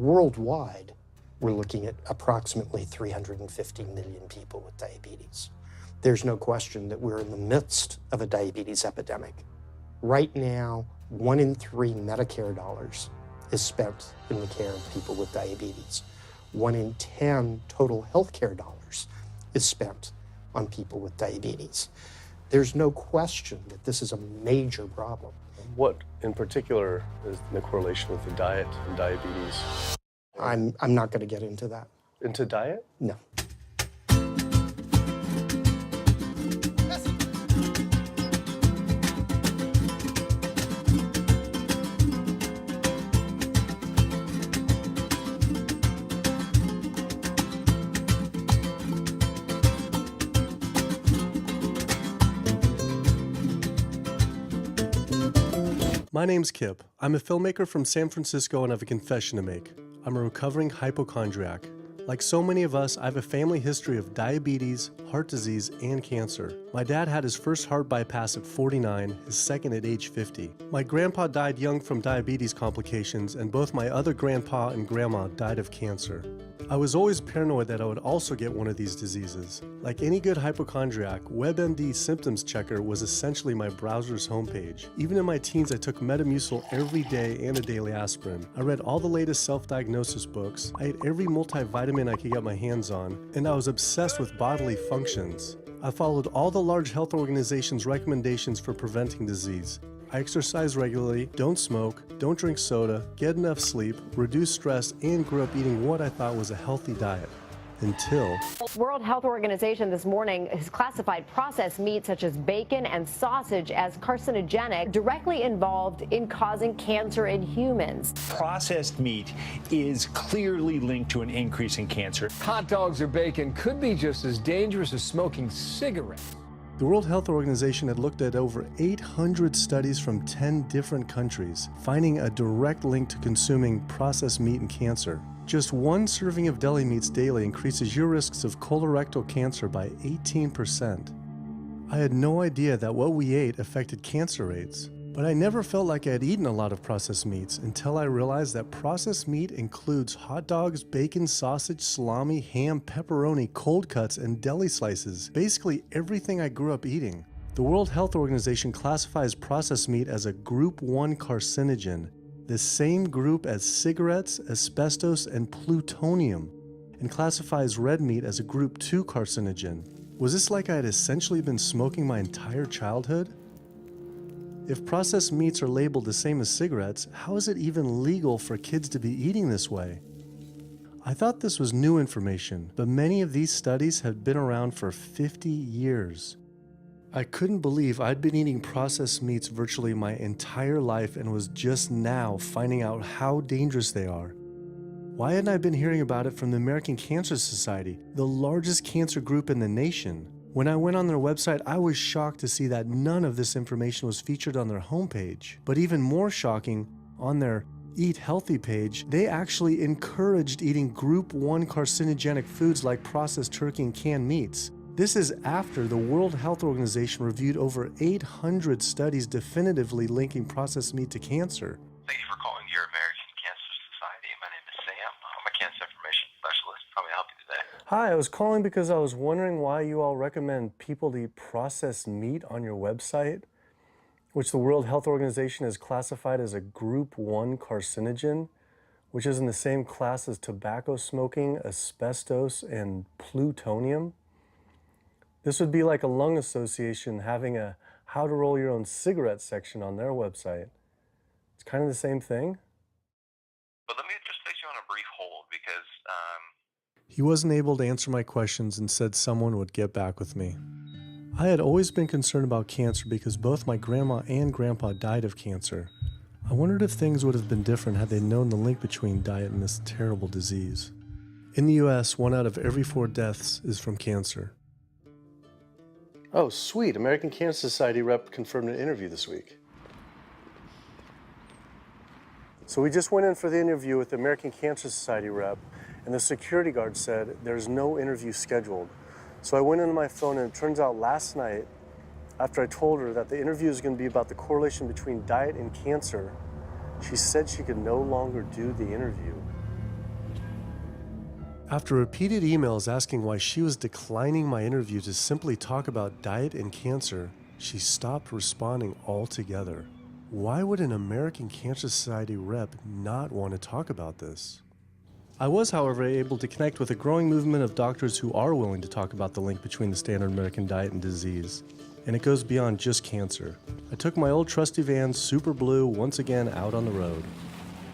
Worldwide, we're looking at approximately 350 million people with diabetes. There's no question that we're in the midst of a diabetes epidemic. Right now, 1 in 3 Medicare dollars is spent in the care of people with diabetes. 1 in 10 total healthcare dollars is spent on people with diabetes. There's no question that this is a major problem. What in particular is the correlation with the diet and diabetes? I'm not going to get into that. Into diet? No. My name's Kip. I'm a filmmaker from San Francisco and I have a confession to make. I'm a recovering hypochondriac. Like so many of us, I have a family history of diabetes, heart disease, and cancer. My dad had his first heart bypass at 49, his second at age 50. My grandpa died young from diabetes complications, and both my other grandpa and grandma died of cancer. I was always paranoid that I would also get one of these diseases. Like any good hypochondriac, WebMD Symptoms Checker was essentially my browser's homepage. Even in my teens, I took Metamucil every day and a daily aspirin. I read all the latest self-diagnosis books, I ate every multivitamin I could get my hands on, and I was obsessed with bodily functions. I followed all the large health organizations' recommendations for preventing disease. I exercise regularly, don't smoke, don't drink soda, get enough sleep, reduce stress, and grew up eating what I thought was a healthy diet. Until... World Health Organization this morning has classified processed meat such as bacon and sausage as carcinogenic, directly involved in causing cancer in humans. Processed meat is clearly linked to an increase in cancer. Hot dogs or bacon could be just as dangerous as smoking cigarettes. The World Health Organization had looked at over 800 studies from 10 different countries, finding a direct link to consuming processed meat and cancer. Just one serving of deli meats daily increases your risks of colorectal cancer by 18%. I had no idea that what we ate affected cancer rates, but I never felt like I had eaten a lot of processed meats until I realized that processed meat includes hot dogs, bacon, sausage, salami, ham, pepperoni, cold cuts, and deli slices, basically everything I grew up eating. The World Health Organization classifies processed meat as a Group 1 carcinogen, the same group as cigarettes, asbestos, and plutonium, and classifies red meat as a Group 2 carcinogen. Was this like I had essentially been smoking my entire childhood? If processed meats are labeled the same as cigarettes, how is it even legal for kids to be eating this way? I thought this was new information, but many of these studies have been around for 50 years. I couldn't believe I'd been eating processed meats virtually my entire life and was just now finding out how dangerous they are. Why hadn't I been hearing about it from the American Cancer Society, the largest cancer group in the nation? When I went on their website, I was shocked to see that none of this information was featured on their homepage. But even more shocking, on their Eat Healthy page, they actually encouraged eating Group 1 carcinogenic foods like processed turkey and canned meats. This is after the World Health Organization reviewed over 800 studies definitively linking processed meat to cancer. Thank you for calling your American Cancer Society. My name is Sam. I'm a cancer information specialist. How may I help you today? Hi, I was calling because I was wondering why you all recommend people to eat processed meat on your website, which the World Health Organization has classified as a Group 1 carcinogen, which is in the same class as tobacco smoking, asbestos, and plutonium. This would be like a lung association having a how to roll your own cigarette section on their website. It's kind of the same thing. But let me just place you on a brief hold because He wasn't able to answer my questions and said someone would get back with me. I had always been concerned about cancer because both my grandma and grandpa died of cancer. I wondered if things would have been different had they known the link between diet and this terrible disease. In the US, 1 out of every 4 deaths is from cancer. Oh, sweet. American Cancer Society rep confirmed an interview this week. So we just went in for the interview with the American Cancer Society rep, and the security guard said there's no interview scheduled. So I went into my phone, and it turns out last night, after I told her that the interview is going to be about the correlation between diet and cancer, she said she could no longer do the interview. After repeated emails asking why she was declining my interview to simply talk about diet and cancer, she stopped responding altogether. Why would an American Cancer Society rep not want to talk about this? I was, however, able to connect with a growing movement of doctors who are willing to talk about the link between the standard American diet and disease. And it goes beyond just cancer. I took my old trusty van, Super Blue, once again out on the road.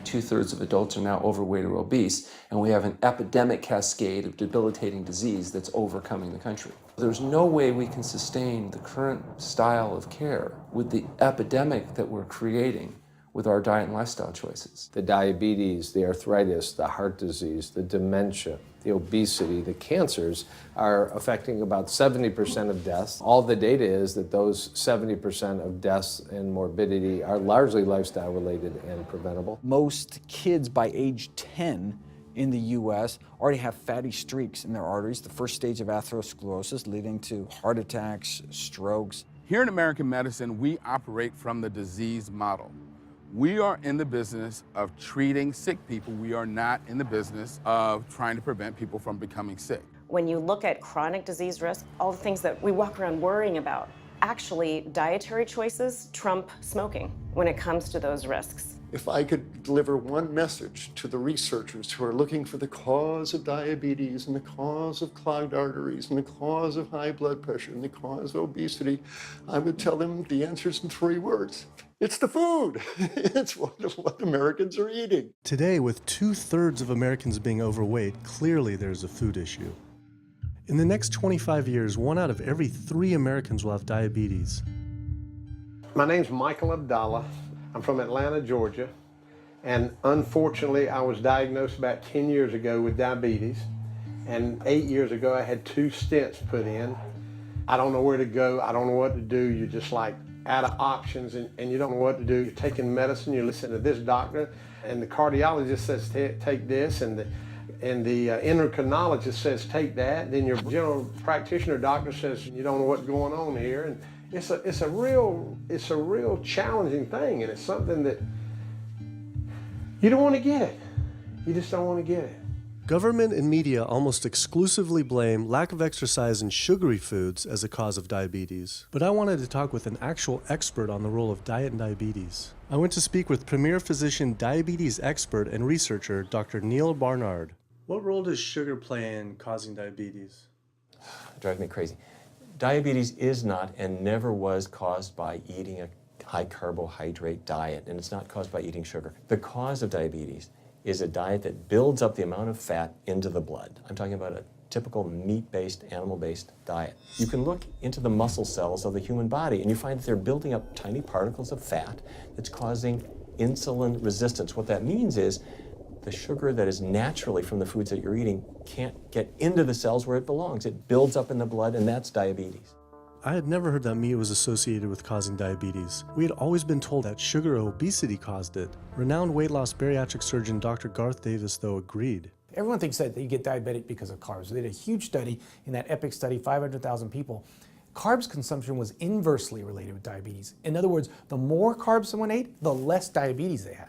2/3 of adults are now overweight or obese, and we have an epidemic cascade of debilitating disease that's overcoming the country. There's no way we can sustain the current style of care with the epidemic that we're creating with our diet and lifestyle choices. The diabetes, the arthritis, the heart disease, the dementia, the obesity, the cancers are affecting about 70% of deaths. All the data is that those 70% of deaths and morbidity are largely lifestyle related and preventable. Most kids by age 10 in the US already have fatty streaks in their arteries, the first stage of atherosclerosis leading to heart attacks, strokes. Here in American medicine, we operate from the disease model. We are in the business of treating sick people. We are not in the business of trying to prevent people from becoming sick. When you look at chronic disease risk, all the things that we walk around worrying about, actually dietary choices trump smoking when it comes to those risks. If I could deliver one message to the researchers who are looking for the cause of diabetes and the cause of clogged arteries and the cause of high blood pressure and the cause of obesity, I would tell them the answer's in 3 words. It's the food. It's what Americans are eating. Today, with 2/3 of Americans being overweight, clearly there's a food issue. In the next 25 years, 1 out of every 3 Americans will have diabetes. My name's Michael Abdallah. I'm from Atlanta, Georgia, and unfortunately I was diagnosed about 10 years ago with diabetes, and 8 years ago I had 2 stents put in. I don't know where to go, I don't know what to do, you're just like out of options and you don't know what to do. You're taking medicine, you listen to this doctor, and the cardiologist says take this, and the endocrinologist says take that, then your general practitioner doctor says you don't know what's going on here. And it's a real challenging thing, and it's something that you don't want to get it. You just don't want to get it. Government and media almost exclusively blame lack of exercise and sugary foods as a cause of diabetes. But I wanted to talk with an actual expert on the role of diet and diabetes. I went to speak with premier physician, diabetes expert, and researcher, Dr. Neil Barnard. What role does sugar play in causing diabetes? It drives me crazy. Diabetes is not and never was caused by eating a high carbohydrate diet, and it's not caused by eating sugar. The cause of diabetes is a diet that builds up the amount of fat into the blood. I'm talking about a typical meat-based, animal-based diet. You can look into the muscle cells of the human body and you find that they're building up tiny particles of fat that's causing insulin resistance. What that means is the sugar that is naturally from the foods that you're eating can't get into the cells where it belongs. It builds up in the blood, and that's diabetes. I had never heard that meat was associated with causing diabetes. We had always been told that sugar or obesity caused it. Renowned weight loss bariatric surgeon Dr. Garth Davis, though, agreed. Everyone thinks that you get diabetic because of carbs. They did a huge study in that EPIC study, 500,000 people. Carbs consumption was inversely related with diabetes. In other words, the more carbs someone ate, the less diabetes they had.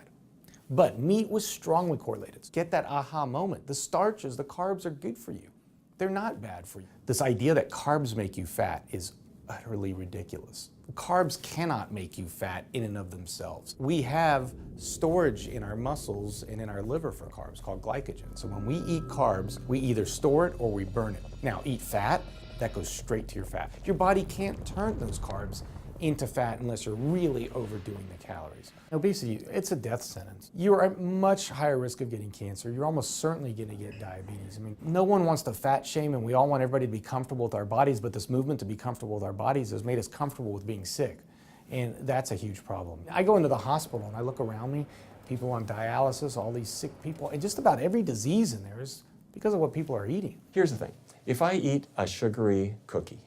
But meat was strongly correlated. Get that aha moment. The starches, the carbs are good for you. They're not bad for you. This idea that carbs make you fat is utterly ridiculous. Carbs cannot make you fat in and of themselves. We have storage in our muscles and in our liver for carbs called glycogen. So when we eat carbs, we either store it or we burn it. Now, eat fat, that goes straight to your fat. Your body can't turn those carbs into fat unless you're really overdoing the calories. Obesity, it's a death sentence. You're at much higher risk of getting cancer. You're almost certainly going to get diabetes. I mean, no one wants to fat shame, and we all want everybody to be comfortable with our bodies, but this movement to be comfortable with our bodies has made us comfortable with being sick, and that's a huge problem. I go into the hospital and I look around me, people on dialysis, all these sick people, and just about every disease in there is because of what people are eating. Here's the thing. If I eat a sugary cookie,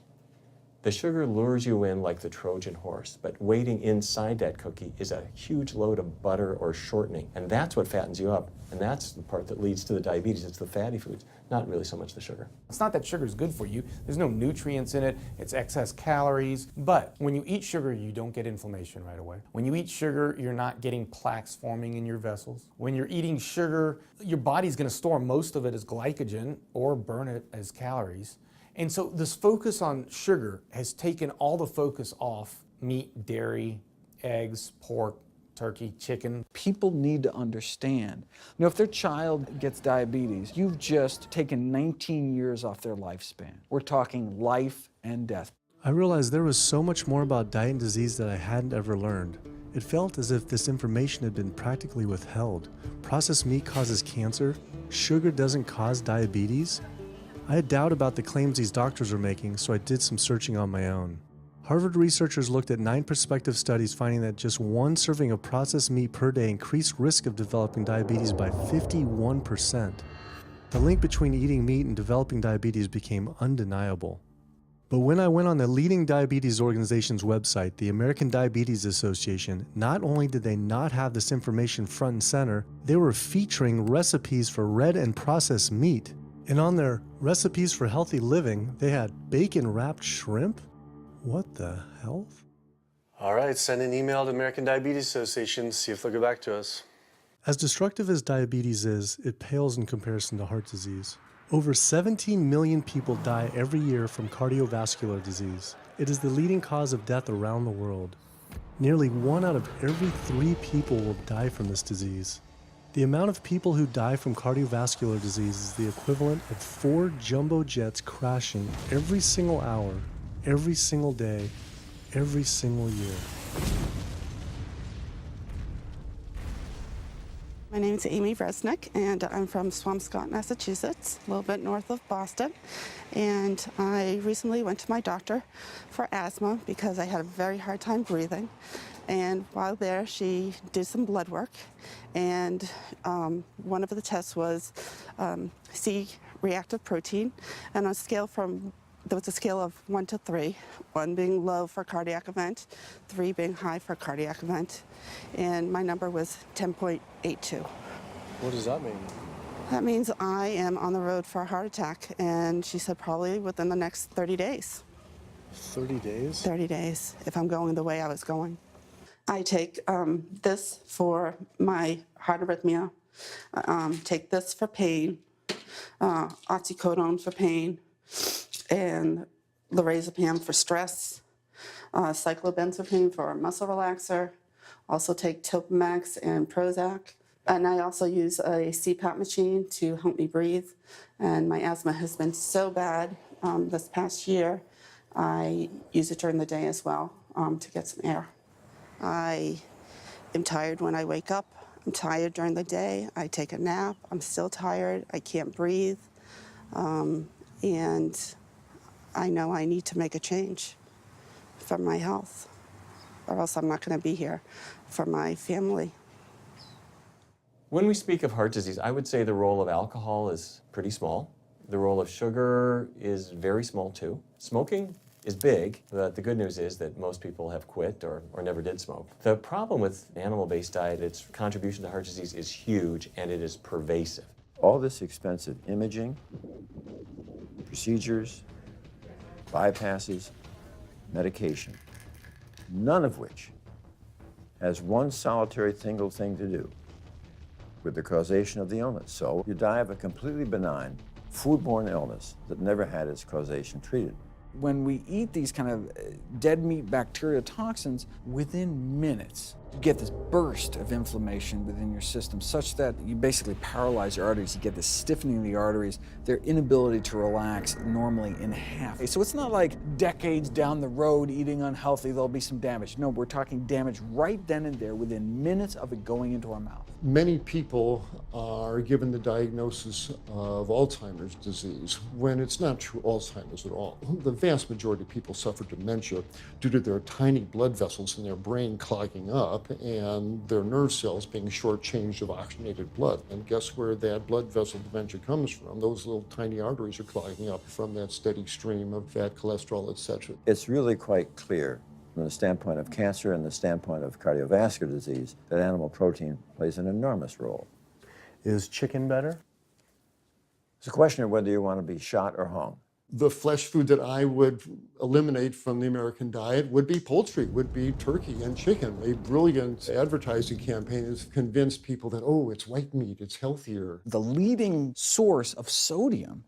The sugar lures you in like the Trojan horse, but waiting inside that cookie is a huge load of butter or shortening, and that's what fattens you up, and that's the part that leads to the diabetes. It's the fatty foods, not really so much the sugar. It's not that sugar is good for you. There's no nutrients in it. It's excess calories. But when you eat sugar, you don't get inflammation right away. When you eat sugar, you're not getting plaques forming in your vessels. When you're eating sugar, your body's going to store most of it as glycogen or burn it as calories. And so this focus on sugar has taken all the focus off meat, dairy, eggs, pork, turkey, chicken. People need to understand, you know, if their child gets diabetes, you've just taken 19 years off their lifespan. We're talking life and death. I realized there was so much more about diet and disease that I hadn't ever learned. It felt as if this information had been practically withheld. Processed meat causes cancer. Sugar doesn't cause diabetes. I had doubt about the claims these doctors were making, so I did some searching on my own. Harvard researchers looked at 9 prospective studies finding that just one serving of processed meat per day increased risk of developing diabetes by 51%. The link between eating meat and developing diabetes became undeniable. But when I went on the leading diabetes organization's website, the American Diabetes Association, not only did they not have this information front and center, they were featuring recipes for red and processed meat. And on their recipes for healthy living, they had bacon-wrapped shrimp? What the hell? All right, send an email to American Diabetes Association, see if they'll get back to us. As destructive as diabetes is, it pales in comparison to heart disease. Over 17 million people die every year from cardiovascular disease. It is the leading cause of death around the world. Nearly 1 out of every 3 people will die from this disease. The amount of people who die from cardiovascular disease is the equivalent of 4 jumbo jets crashing every single hour, every single day, every single year. My name is Amy Resnick, and I'm from Swampscott, Massachusetts, a little bit north of Boston. And I recently went to my doctor for asthma because I had a very hard time breathing. And while there, she did some blood work, and one of the tests was C-reactive protein, and on a scale from there was a scale of 1 to 3, 1 being low for cardiac event, 3 being high for cardiac event, and my number was 10.82. What does that mean? That means I am on the road for a heart attack, and she said probably within the next 30 days. 30 days? 30 days, if I'm going the way I was going. I take this for my heart arrhythmia, take this for pain, oxycodone for pain, and lorazepam for stress, cyclobenzaprine for a muscle relaxer, also take Topamax and Prozac, and I also use a CPAP machine to help me breathe, and my asthma has been so bad this past year, I use it during the day as well to get some air. I am tired when I wake up, I'm tired during the day, I take a nap, I'm still tired, I can't breathe, and I know I need to make a change for my health, or else I'm not going to be here for my family. When we speak of heart disease, I would say the role of alcohol is pretty small. The role of sugar is very small too. Smoking is big, but the good news is that most people have quit or never did smoke. The problem with animal-based diet, its contribution to heart disease is huge and it is pervasive. All this expensive imaging, procedures, bypasses, medication, none of which has one solitary single thing to do with the causation of the illness. So you die of a completely benign, foodborne illness that never had its causation treated. When we eat these kind of dead meat bacteria toxins, within minutes, you get this burst of inflammation within your system such that you basically paralyze your arteries. You get this stiffening of the arteries, their inability to relax normally in half. So it's not like decades down the road eating unhealthy, there'll be some damage. No, we're talking damage right then and there within minutes of it going into our mouth. Many people are given the diagnosis of Alzheimer's disease when it's not true Alzheimer's at all. The vast majority of people suffer dementia due to their tiny blood vessels in their brain clogging up up and their nerve cells being shortchanged of oxygenated blood. And guess where that blood vessel dementia comes from? Those little tiny arteries are clogging up from that steady stream of fat, cholesterol, etc. It's really quite clear from the standpoint of cancer and the standpoint of cardiovascular disease that animal protein plays an enormous role. Is chicken better? It's a question of whether you want to be shot or hung. The flesh food that I would eliminate from the American diet would be poultry, would be turkey and chicken. A brilliant advertising campaign has convinced people that, oh, it's white meat, it's healthier. The leading source of sodium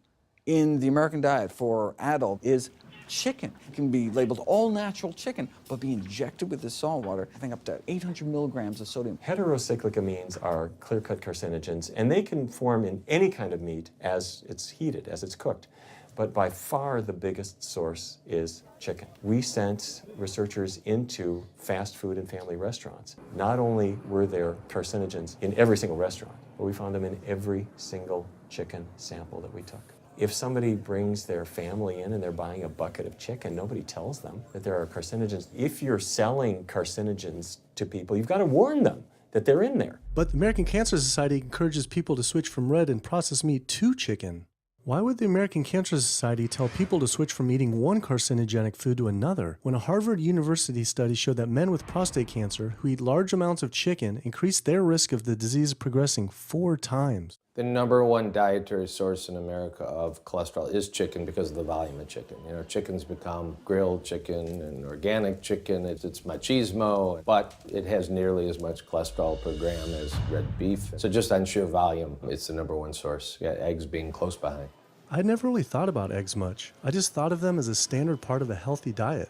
in the American diet for adult is chicken. It can be labeled all natural chicken, but be injected with this salt water, I think up to 800 milligrams of sodium. Heterocyclic amines are clear-cut carcinogens, and they can form in any kind of meat as it's heated, as it's cooked. But by far the biggest source is chicken. We sent researchers into fast food and family restaurants. Not only were there carcinogens in every single restaurant, but we found them in every single chicken sample that we took. If somebody brings their family in and they're buying a bucket of chicken, nobody tells them that there are carcinogens. If you're selling carcinogens to people, you've got to warn them that they're in there. But the American Cancer Society encourages people to switch from red and processed meat to chicken. Why would the American Cancer Society tell people to switch from eating one carcinogenic food to another when a Harvard University study showed that men with prostate cancer who eat large amounts of chicken increase their risk of the disease progressing 4 times? The #1 dietary source in America of cholesterol is chicken because of the volume of chicken. You know, chicken's become grilled chicken and organic chicken. It's machismo, but it has nearly as much cholesterol per gram as red beef. So just on sheer volume, it's the #1 source. Yeah, eggs being close behind. I'd never really thought about eggs much. I just thought of them as a standard part of a healthy diet.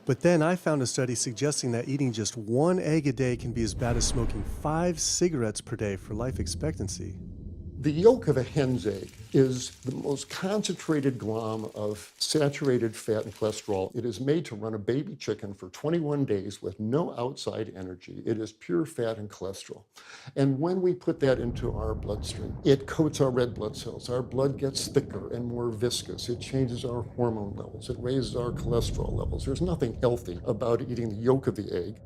But then I found a study suggesting that eating just 1 egg a day can be as bad as smoking 5 cigarettes per day for life expectancy. The yolk of a hen's egg is the most concentrated glom of saturated fat and cholesterol. It is made to run a baby chicken for 21 days with no outside energy. It is pure fat and cholesterol. And when we put that into our bloodstream, it coats our red blood cells. Our blood gets thicker and more viscous. It changes our hormone levels. It raises our cholesterol levels. There's nothing healthy about eating the yolk of the egg.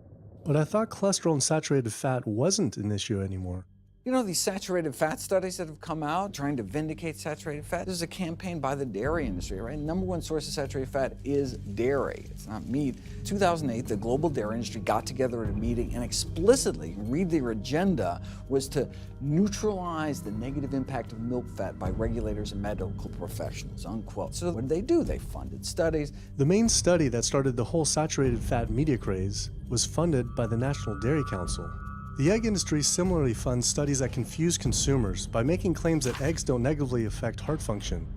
But I thought cholesterol and saturated fat wasn't an issue anymore. You know, these saturated fat studies that have come out trying to vindicate saturated fat, this is a campaign by the dairy industry, right? #1 source of saturated fat is dairy, it's not meat. 2008, the global dairy industry got together at a meeting and explicitly, read their agenda, was to neutralize the negative impact of milk fat by regulators and medical professionals, unquote. So what did? They funded studies. The main study that started the whole saturated fat media craze was funded by the National Dairy Council. The egg industry similarly funds studies that confuse consumers by making claims that eggs don't negatively affect heart function.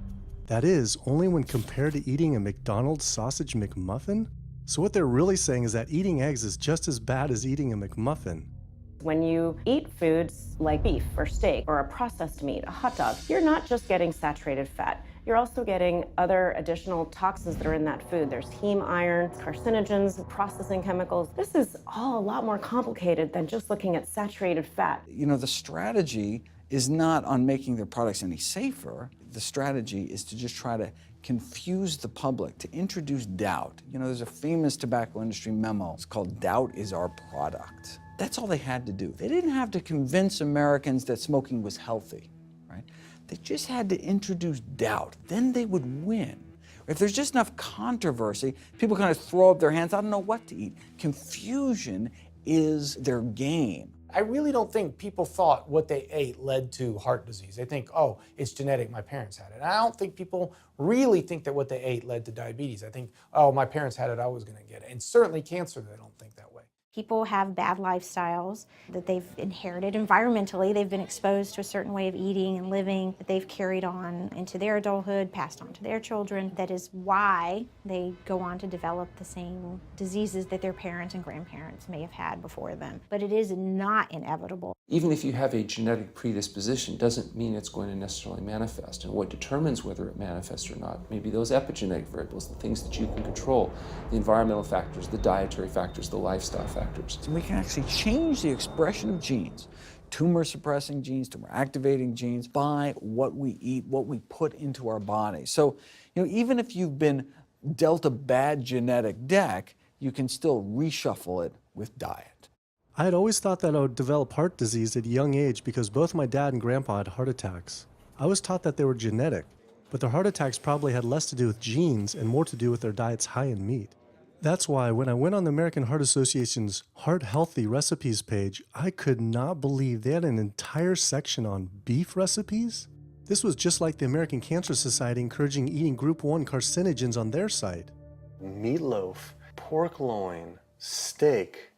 That is, only when compared to eating a McDonald's sausage McMuffin? So what they're really saying is that eating eggs is just as bad as eating a McMuffin. When you eat foods like beef or steak or a processed meat, a hot dog, you're not just getting saturated fat. You're also getting other additional toxins that are in that food. There's heme iron, carcinogens, processing chemicals. This is all a lot more complicated than just looking at saturated fat. You know, the strategy is not on making their products any safer. The strategy is to just try to confuse the public, to introduce doubt. You know, there's a famous tobacco industry memo. It's called "Doubt is Our Product." That's all they had to do. They didn't have to convince Americans that smoking was healthy, right? They just had to introduce doubt. Then they would win. If there's just enough controversy, people kind of throw up their hands, I don't know what to eat. Confusion is their game. I really don't think people thought what they ate led to heart disease. They think, oh, it's genetic, my parents had it. And I don't think people really think that what they ate led to diabetes. I think, oh, my parents had it, I was gonna get it. And certainly cancer, they don't think that way. People have bad lifestyles that they've inherited environmentally. They've been exposed to a certain way of eating and living that they've carried on into their adulthood, passed on to their children. That is why they go on to develop the same diseases that their parents and grandparents may have had before them. But it is not inevitable. Even if you have a genetic predisposition, doesn't mean it's going to necessarily manifest. And what determines whether it manifests or not may be those epigenetic variables, the things that you can control, the environmental factors, the dietary factors, the lifestyle factors. So we can actually change the expression of genes, tumor-suppressing genes, tumor-activating genes, by what we eat, what we put into our body. So, you know, even if you've been dealt a bad genetic deck, you can still reshuffle it with diet. I had always thought that I would develop heart disease at a young age because both my dad and grandpa had heart attacks. I was taught that they were genetic, but their heart attacks probably had less to do with genes and more to do with their diets high in meat. That's why when I went on the American Heart Association's Heart Healthy Recipes page, I could not believe they had an entire section on beef recipes. This was just like the American Cancer Society encouraging eating Group 1 carcinogens on their site. Meatloaf, pork loin, steak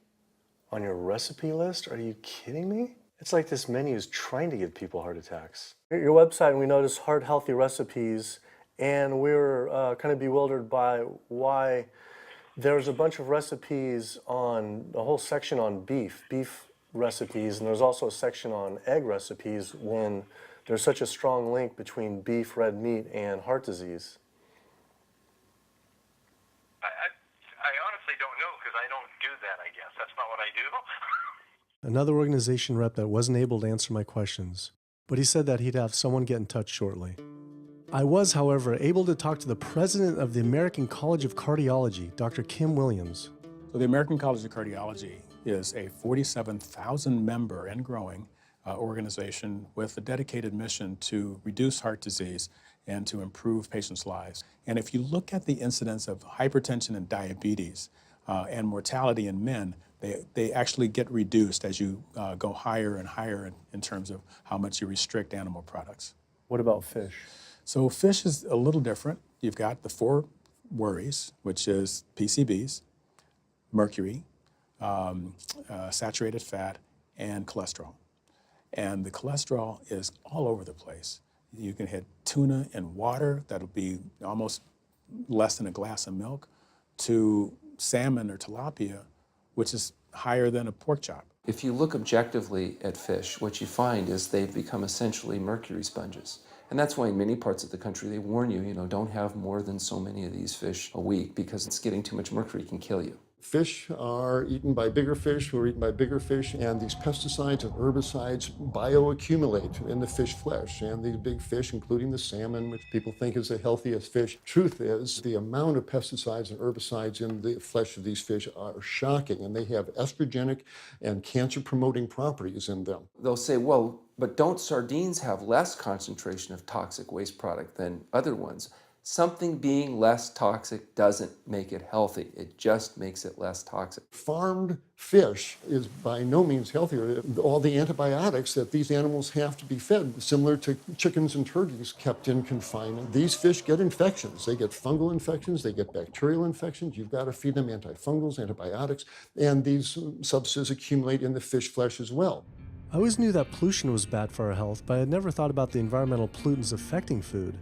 on your recipe list? Are you kidding me? It's like this menu is trying to give people heart attacks. Your website, and we noticed Heart Healthy Recipes, and we were kind of bewildered by why there's a bunch of recipes on, a whole section on beef recipes, and there's also a section on egg recipes when there's such a strong link between beef, red meat, and heart disease. I honestly don't know because I don't do that, I guess. That's not what I do. Another organization rep that wasn't able to answer my questions, but he said that he'd have someone get in touch shortly. I was, however, able to talk to the president of the American College of Cardiology, Dr. Kim Williams. So the American College of Cardiology is a 47,000 member and growing organization with a dedicated mission to reduce heart disease and to improve patients' lives. And if you look at the incidence of hypertension and diabetes and mortality in men, they actually get reduced as you go higher and higher in terms of how much you restrict animal products. What about fish? So fish is a little different. You've got the 4 worries, which is PCBs, mercury, saturated fat, and cholesterol. And the cholesterol is all over the place. You can hit tuna in water, that'll be almost less than a glass of milk, to salmon or tilapia, which is higher than a pork chop. If you look objectively at fish, what you find is they've become essentially mercury sponges. And that's why in many parts of the country they warn you, don't have more than so many of these fish a week because it's getting too much mercury can kill you. Fish are eaten by bigger fish who are eaten by bigger fish, and these pesticides and herbicides bioaccumulate in the fish flesh. And these big fish, including the salmon, which people think is the healthiest fish, truth is the amount of pesticides and herbicides in the flesh of these fish are shocking, and they have estrogenic and cancer-promoting properties in them. They'll say, well, but don't sardines have less concentration of toxic waste product than other ones? Something being less toxic doesn't make it healthy. It just makes it less toxic. Farmed fish is by no means healthier. All the antibiotics that these animals have to be fed, similar to chickens and turkeys kept in confinement. These fish get infections. They get fungal infections, they get bacterial infections. You've got to feed them antifungals, antibiotics, and these substances accumulate in the fish flesh as well. I always knew that pollution was bad for our health, but I had never thought about the environmental pollutants affecting food.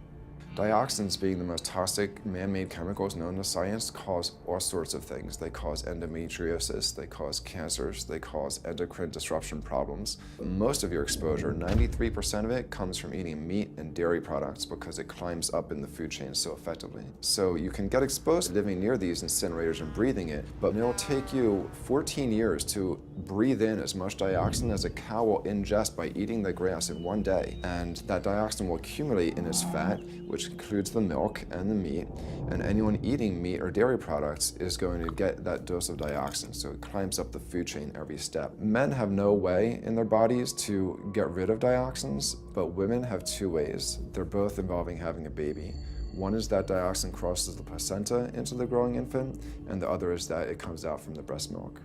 Dioxins, being the most toxic man-made chemicals known to science, cause all sorts of things. They cause endometriosis, they cause cancers, they cause endocrine disruption problems. Most of your exposure, 93% of it, comes from eating meat and dairy products because it climbs up in the food chain so effectively. So you can get exposed to living near these incinerators and breathing it, but it'll take you 14 years to breathe in as much dioxin as a cow will ingest by eating the grass in one day. And that dioxin will accumulate in its fat, which includes the milk and the meat, and anyone eating meat or dairy products is going to get that dose of dioxin, so it climbs up the food chain every step. Men have no way in their bodies to get rid of dioxins, but women have 2 ways. They're both involving having a baby. One is that dioxin crosses the placenta into the growing infant, and the other is that it comes out from the breast milk.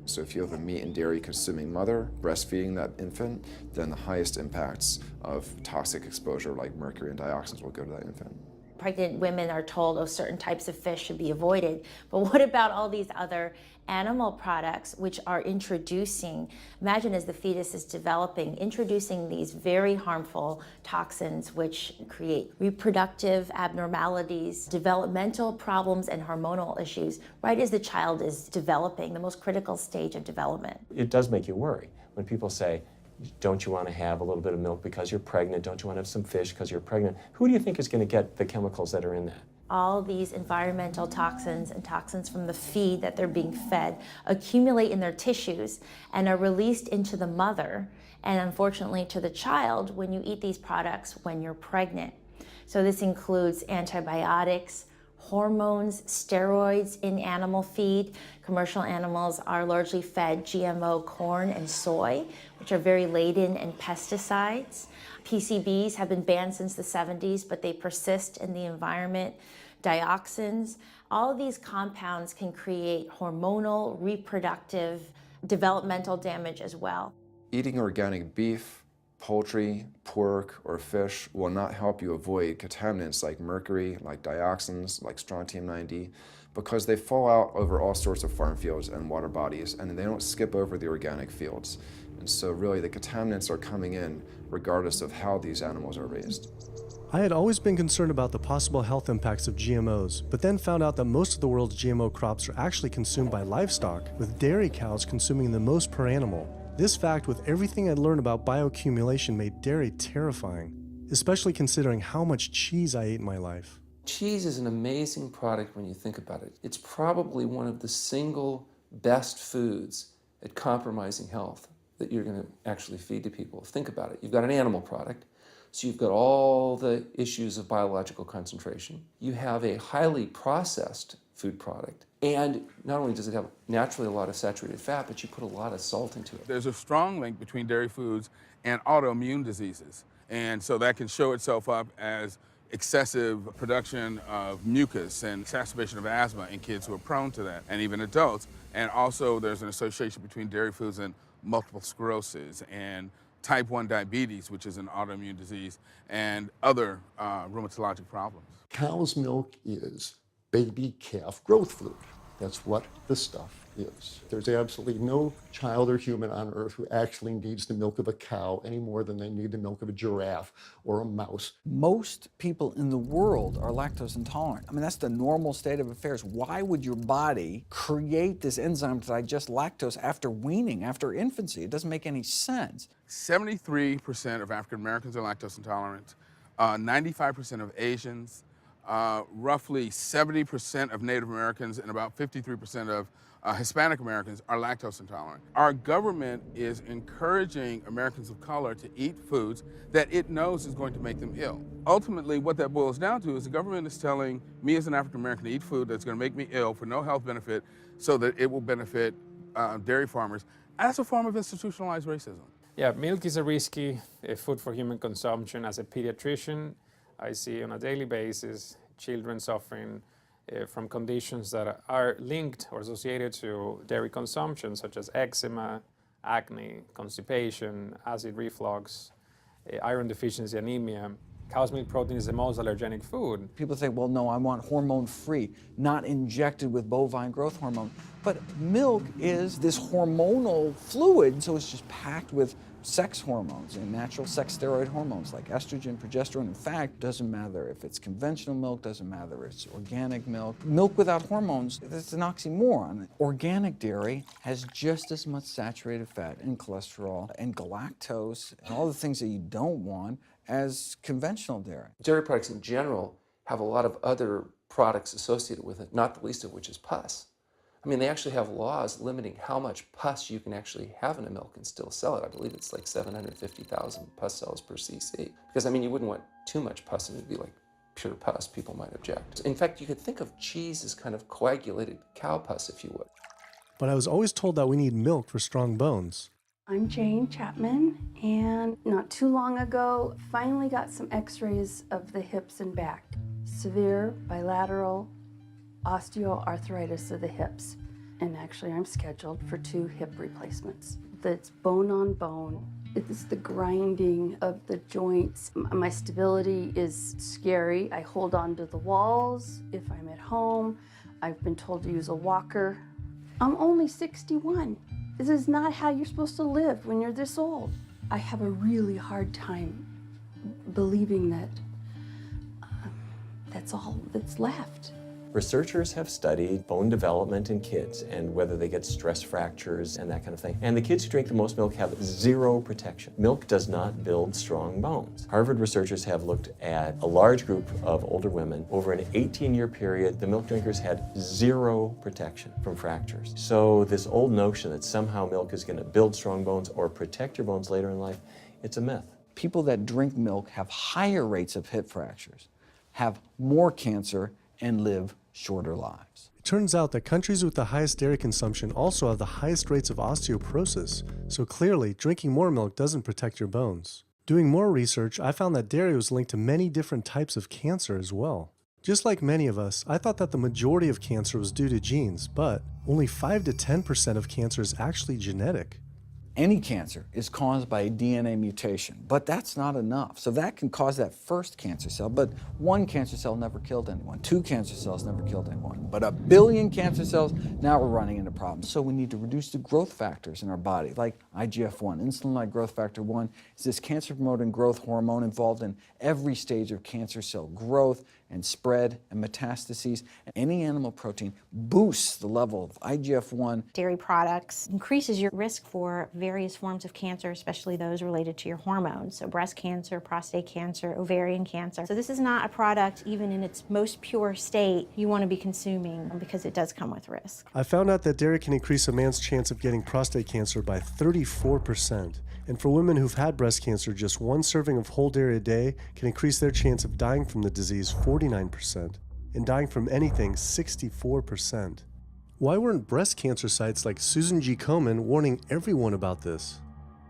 So if you have a meat and dairy consuming mother breastfeeding that infant, then the highest impacts of toxic exposure like mercury and dioxins will go to that infant. Pregnant women are told, oh, certain types of fish should be avoided. But what about all these other animal products which are introducing, imagine as the fetus is developing, introducing these very harmful toxins which create reproductive abnormalities, developmental problems, and hormonal issues right as the child is developing, the most critical stage of development. It does make you worry when people say, don't you want to have a little bit of milk because you're pregnant? Don't you want to have some fish because you're pregnant? Who do you think is going to get the chemicals that are in that? All these environmental toxins and toxins from the feed that they're being fed accumulate in their tissues and are released into the mother and unfortunately to the child when you eat these products when you're pregnant. So this includes antibiotics, hormones, steroids in animal feed. Commercial animals are largely fed GMO corn and soy, which are very laden in pesticides. PCBs have been banned since the 70s, but they persist in the environment. Dioxins, all of these compounds can create hormonal, reproductive, developmental damage as well. Eating organic beef, poultry, pork, or fish will not help you avoid contaminants like mercury, like dioxins, like strontium-90, because they fall out over all sorts of farm fields and water bodies, and they don't skip over the organic fields. And so really the contaminants are coming in regardless of how these animals are raised. I had always been concerned about the possible health impacts of GMOs, but then found out that most of the world's GMO crops are actually consumed by livestock, with dairy cows consuming the most per animal. This fact, with everything I'd learned about bioaccumulation, made dairy terrifying, especially considering how much cheese I ate in my life. Cheese is an amazing product when you think about it. It's probably one of the single best foods at compromising health that you're going to actually feed to people. Think about it. You've got an animal product, so you've got all the issues of biological concentration. You have a highly processed food product, and not only does it have naturally a lot of saturated fat, but you put a lot of salt into it. There's a strong link between dairy foods and autoimmune diseases, and so that can show itself up as excessive production of mucus and exacerbation of asthma in kids who are prone to that, and even adults. And also there's an association between dairy foods and multiple sclerosis and type 1 diabetes, which is an autoimmune disease, and other rheumatologic problems. Cow's milk is baby calf growth fluid. That's what the stuff is. There's absolutely no child or human on earth who actually needs the milk of a cow any more than they need the milk of a giraffe or a mouse. Most people in the world are lactose intolerant. I mean, that's the normal state of affairs. Why would your body create this enzyme to digest lactose after weaning, after infancy? It doesn't make any sense. 73% of African Americans are lactose intolerant, 95% of Asians, roughly 70% of Native Americans, and about 53% of Hispanic Americans are lactose intolerant. Our government is encouraging Americans of color to eat foods that it knows is going to make them ill. Ultimately, what that boils down to is the government is telling me as an African American to eat food that's going to make me ill for no health benefit so that it will benefit dairy farmers. That's a form of institutionalized racism. Yeah, milk is a risky food for human consumption. As a pediatrician, I see on a daily basis children suffering from conditions that are linked or associated to dairy consumption, such as eczema, acne, constipation, acid reflux, iron deficiency, anemia. Cow's milk protein is the most allergenic food. People say, well, no, I want hormone-free, not injected with bovine growth hormone. But milk is this hormonal fluid, so it's just packed with sex hormones and natural sex steroid hormones like estrogen, progesterone. In fact, doesn't matter if it's conventional milk, doesn't matter if it's organic milk. Milk without hormones, that's an oxymoron. Organic dairy has just as much saturated fat and cholesterol and galactose and all the things that you don't want as conventional dairy. Dairy products in general have a lot of other products associated with it, not the least of which is pus. I mean, they actually have laws limiting how much pus you can actually have in a milk and still sell it. I believe it's like 750,000 pus cells per cc. Because, I mean, you wouldn't want too much pus and it'd be like pure pus. People might object. In fact, you could think of cheese as kind of coagulated cow pus, if you would. But I was always told that we need milk for strong bones. I'm Jane Chapman, and not too long ago, finally got some x-rays of the hips and back. Severe bilateral osteoarthritis of the hips. And actually, I'm scheduled for 2 hip replacements. That's bone on bone. It's the grinding of the joints. My stability is scary. I hold on to the walls if I'm at home. I've been told to use a walker. I'm only 61. This is not how you're supposed to live when you're this old. I have a really hard time believing that that's all that's left. Researchers have studied bone development in kids and whether they get stress fractures and that kind of thing. And the kids who drink the most milk have 0 protection. Milk does not build strong bones. Harvard researchers have looked at a large group of older women. Over an 18-year period, the milk drinkers had 0 protection from fractures. So this old notion that somehow milk is going to build strong bones or protect your bones later in life, it's a myth. People that drink milk have higher rates of hip fractures, have more cancer, and live shorter lives. It turns out that countries with the highest dairy consumption also have the highest rates of osteoporosis, so clearly drinking more milk doesn't protect your bones. Doing more research, I found that dairy was linked to many different types of cancer as well. Just like many of us, I thought that the majority of cancer was due to genes, but only 5 to 10% of cancer is actually genetic. Any cancer is caused by a DNA mutation, but that's not enough. So that can cause that first cancer cell, but one cancer cell never killed anyone. 2 cancer cells never killed anyone. But 1 billion cancer cells, now we're running into problems. So we need to reduce the growth factors in our body, like IGF-1. Insulin-like growth factor 1 is this cancer-promoting growth hormone involved in every stage of cancer cell growth and spread and metastases. Any animal protein boosts the level of IGF-1. Dairy products increases your risk for various forms of cancer, especially those related to your hormones. So breast cancer, prostate cancer, ovarian cancer. So this is not a product, even in its most pure state, you want to be consuming because it does come with risk. I found out that dairy can increase a man's chance of getting prostate cancer by 34%. And for women who've had breast cancer, just 1 serving of whole dairy a day can increase their chance of dying from the disease 49%, and dying from anything 64%. Why weren't breast cancer sites like Susan G. Komen warning everyone about this?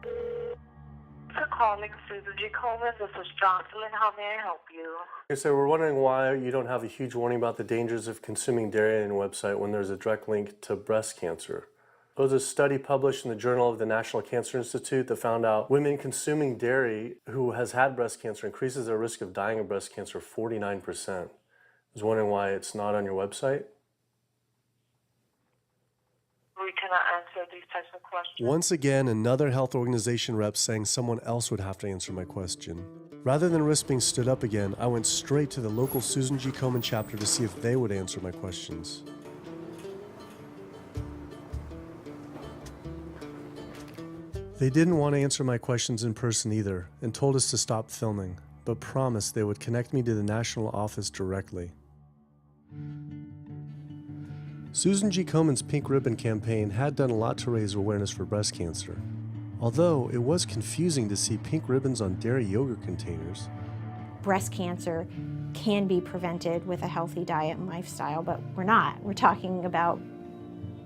For calling Susan G. Komen, this is Jocelyn. How may I help you? Okay, so we're wondering why you don't have a huge warning about the dangers of consuming dairy on your website when there's a direct link to breast cancer. There was a study published in the Journal of the National Cancer Institute that found out women consuming dairy who has had breast cancer increases their risk of dying of breast cancer 49%. I was wondering why it's not on your website. We cannot answer these types of questions. Once again, another health organization rep saying someone else would have to answer my question. Rather than risk being stood up again, I went straight to the local Susan G. Komen chapter to see if they would answer my questions. They didn't want to answer my questions in person either, and told us to stop filming, but promised they would connect me to the national office directly. Susan G. Komen's Pink Ribbon campaign had done a lot to raise awareness for breast cancer, although it was confusing to see pink ribbons on dairy yogurt containers. Breast cancer can be prevented with a healthy diet and lifestyle, but we're not. We're talking about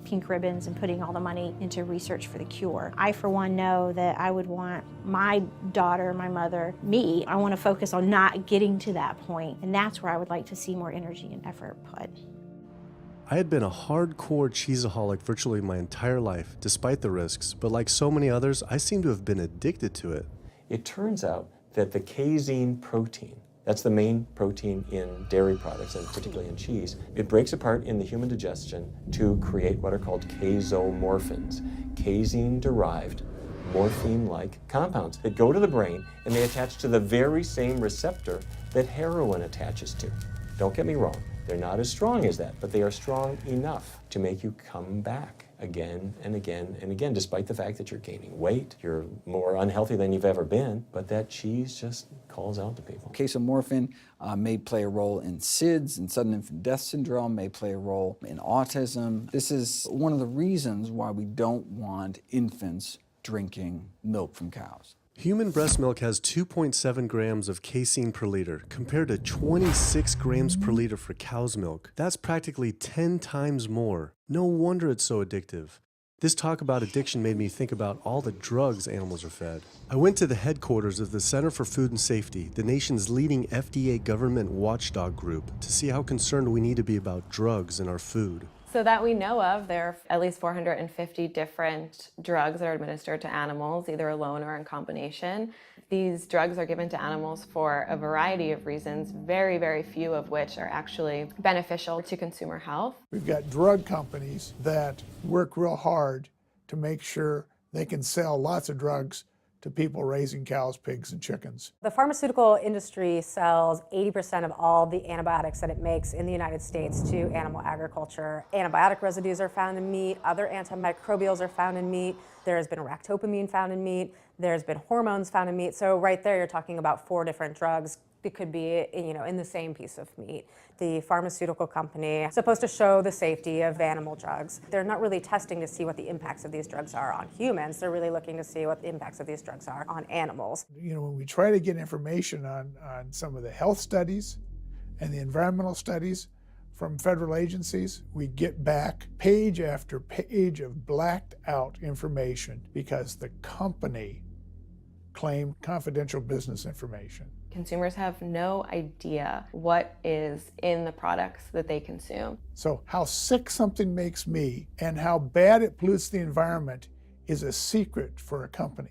pink ribbons and putting all the money into research for the cure. I, for one, know that I would want my daughter, my mother, me, I want to focus on not getting to that point, and that's where I would like to see more energy and effort put. I had been a hardcore cheeseaholic virtually my entire life, despite the risks, but like so many others, I seem to have been addicted to it. It turns out that the casein protein, that's the main protein in dairy products, and particularly in cheese, it breaks apart in the human digestion to create what are called casomorphins, casein-derived morphine-like compounds that go to the brain, and they attach to the very same receptor that heroin attaches to. Don't get me wrong, they're not as strong as that, but they are strong enough to make you come back again and again and again, despite the fact that you're gaining weight, you're more unhealthy than you've ever been, but that cheese just calls out to people. Casomorphin may play a role in SIDS, and sudden infant death syndrome, may play a role in autism. This is one of the reasons why we don't want infants drinking milk from cows. Human breast milk has 2.7 grams of casein per liter, compared to 26 grams per liter for cow's milk. That's practically 10 times more. No wonder it's so addictive. This talk about addiction made me think about all the drugs animals are fed. I went to the headquarters of the Center for Food and Safety, the nation's leading FDA government watchdog group, to see how concerned we need to be about drugs in our food. So that we know of, there are at least 450 different drugs that are administered to animals, either alone or in combination. These drugs are given to animals for a variety of reasons, very, very few of which are actually beneficial to consumer health. We've got drug companies that work real hard to make sure they can sell lots of drugs to people raising cows, pigs, and chickens. The pharmaceutical industry sells 80% of all the antibiotics that it makes in the United States to animal agriculture. Antibiotic residues are found in meat, other antimicrobials are found in meat, there has been ractopamine found in meat, there's been hormones found in meat. So right there you're talking about 4 different drugs that could be, in the same piece of meat. The pharmaceutical company is supposed to show the safety of animal drugs. They're not really testing to see what the impacts of these drugs are on humans. They're really looking to see what the impacts of these drugs are on animals. When we try to get information on some of the health studies and the environmental studies, from federal agencies, we get back page after page of blacked out information because the company claimed confidential business information. Consumers have no idea what is in the products that they consume. So how sick something makes me and how bad it pollutes the environment is a secret for a company.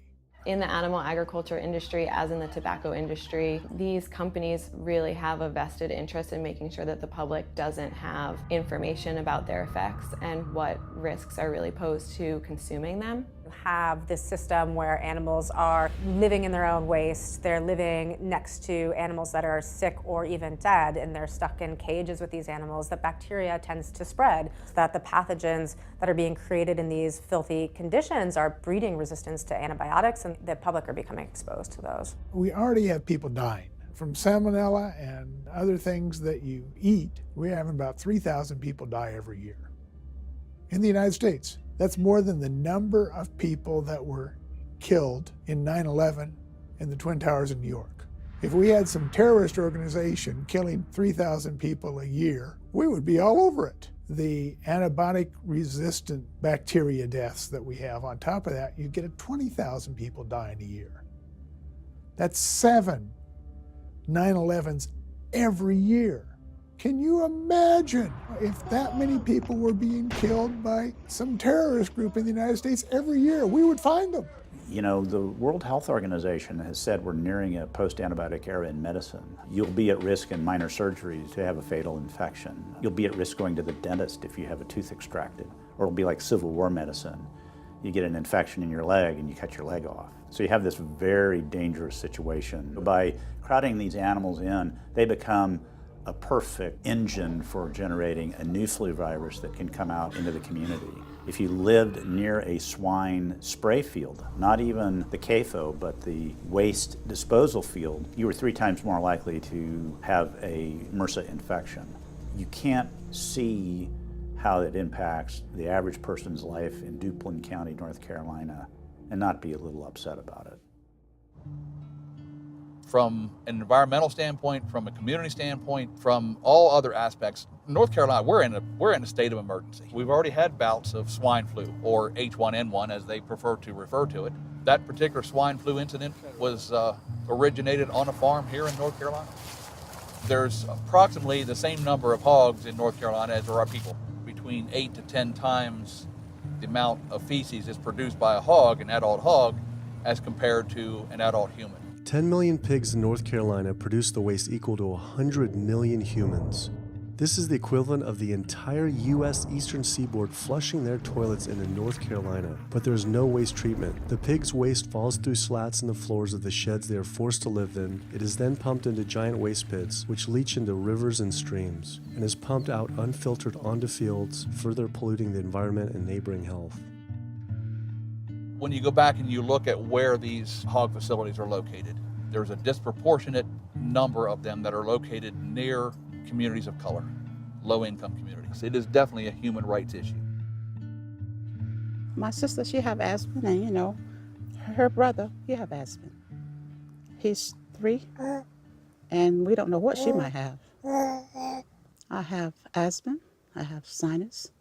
In the animal agriculture industry, as in the tobacco industry, these companies really have a vested interest in making sure that the public doesn't have information about their effects and what risks are really posed to consuming them. Have this system where animals are living in their own waste, they're living next to animals that are sick or even dead, and they're stuck in cages with these animals. The bacteria tends to spread, so that the pathogens that are being created in these filthy conditions are breeding resistance to antibiotics, and the public are becoming exposed to those. We already have people dying from salmonella and other things that you eat. We're having about 3,000 people die every year in the United States. That's more than the number of people that were killed in 9/11 in the Twin Towers in New York. If we had some terrorist organization killing 3,000 people a year, we would be all over it. The antibiotic-resistant bacteria deaths that we have, on top of that, you get 20,000 people dying a year. That's 7 9/11s every year. Can you imagine if that many people were being killed by some terrorist group in the United States every year? We would find them. You know, the World Health Organization has said we're nearing a post-antibiotic era in medicine. You'll be at risk in minor surgeries to have a fatal infection. You'll be at risk going to the dentist if you have a tooth extracted. Or it'll be like Civil War medicine. You get an infection in your leg and you cut your leg off. So you have this very dangerous situation. By crowding these animals in, they become a perfect engine for generating a new flu virus that can come out into the community. If you lived near a swine spray field, not even the CAFO, but the waste disposal field, you were 3 times more likely to have a MRSA infection. You can't see how it impacts the average person's life in Duplin County, North Carolina, and not be a little upset about it. From an environmental standpoint, from a community standpoint, from all other aspects, North Carolina, we're in a state of emergency. We've already had bouts of swine flu, or H1N1 as they prefer to refer to it. That particular swine flu incident was originated on a farm here in North Carolina. There's approximately the same number of hogs in North Carolina as there are people. Between 8 to 10 times the amount of feces is produced by a hog, an adult hog, as compared to an adult human. 10 million pigs in North Carolina produce the waste equal to 100 million humans. This is the equivalent of the entire U.S. eastern seaboard flushing their toilets into North Carolina, but there's no waste treatment. The pigs' waste falls through slats in the floors of the sheds they are forced to live in. It is then pumped into giant waste pits, which leach into rivers and streams, and is pumped out unfiltered onto fields, further polluting the environment and neighboring health. When you go back and you look at where these hog facilities are located, there's a disproportionate number of them that are located near communities of color, low-income communities. It is definitely a human rights issue. My sister, she have asthma, and you know, her brother, he have asthma. He's 3, and we don't know what she might have. I have asthma, I have sinus,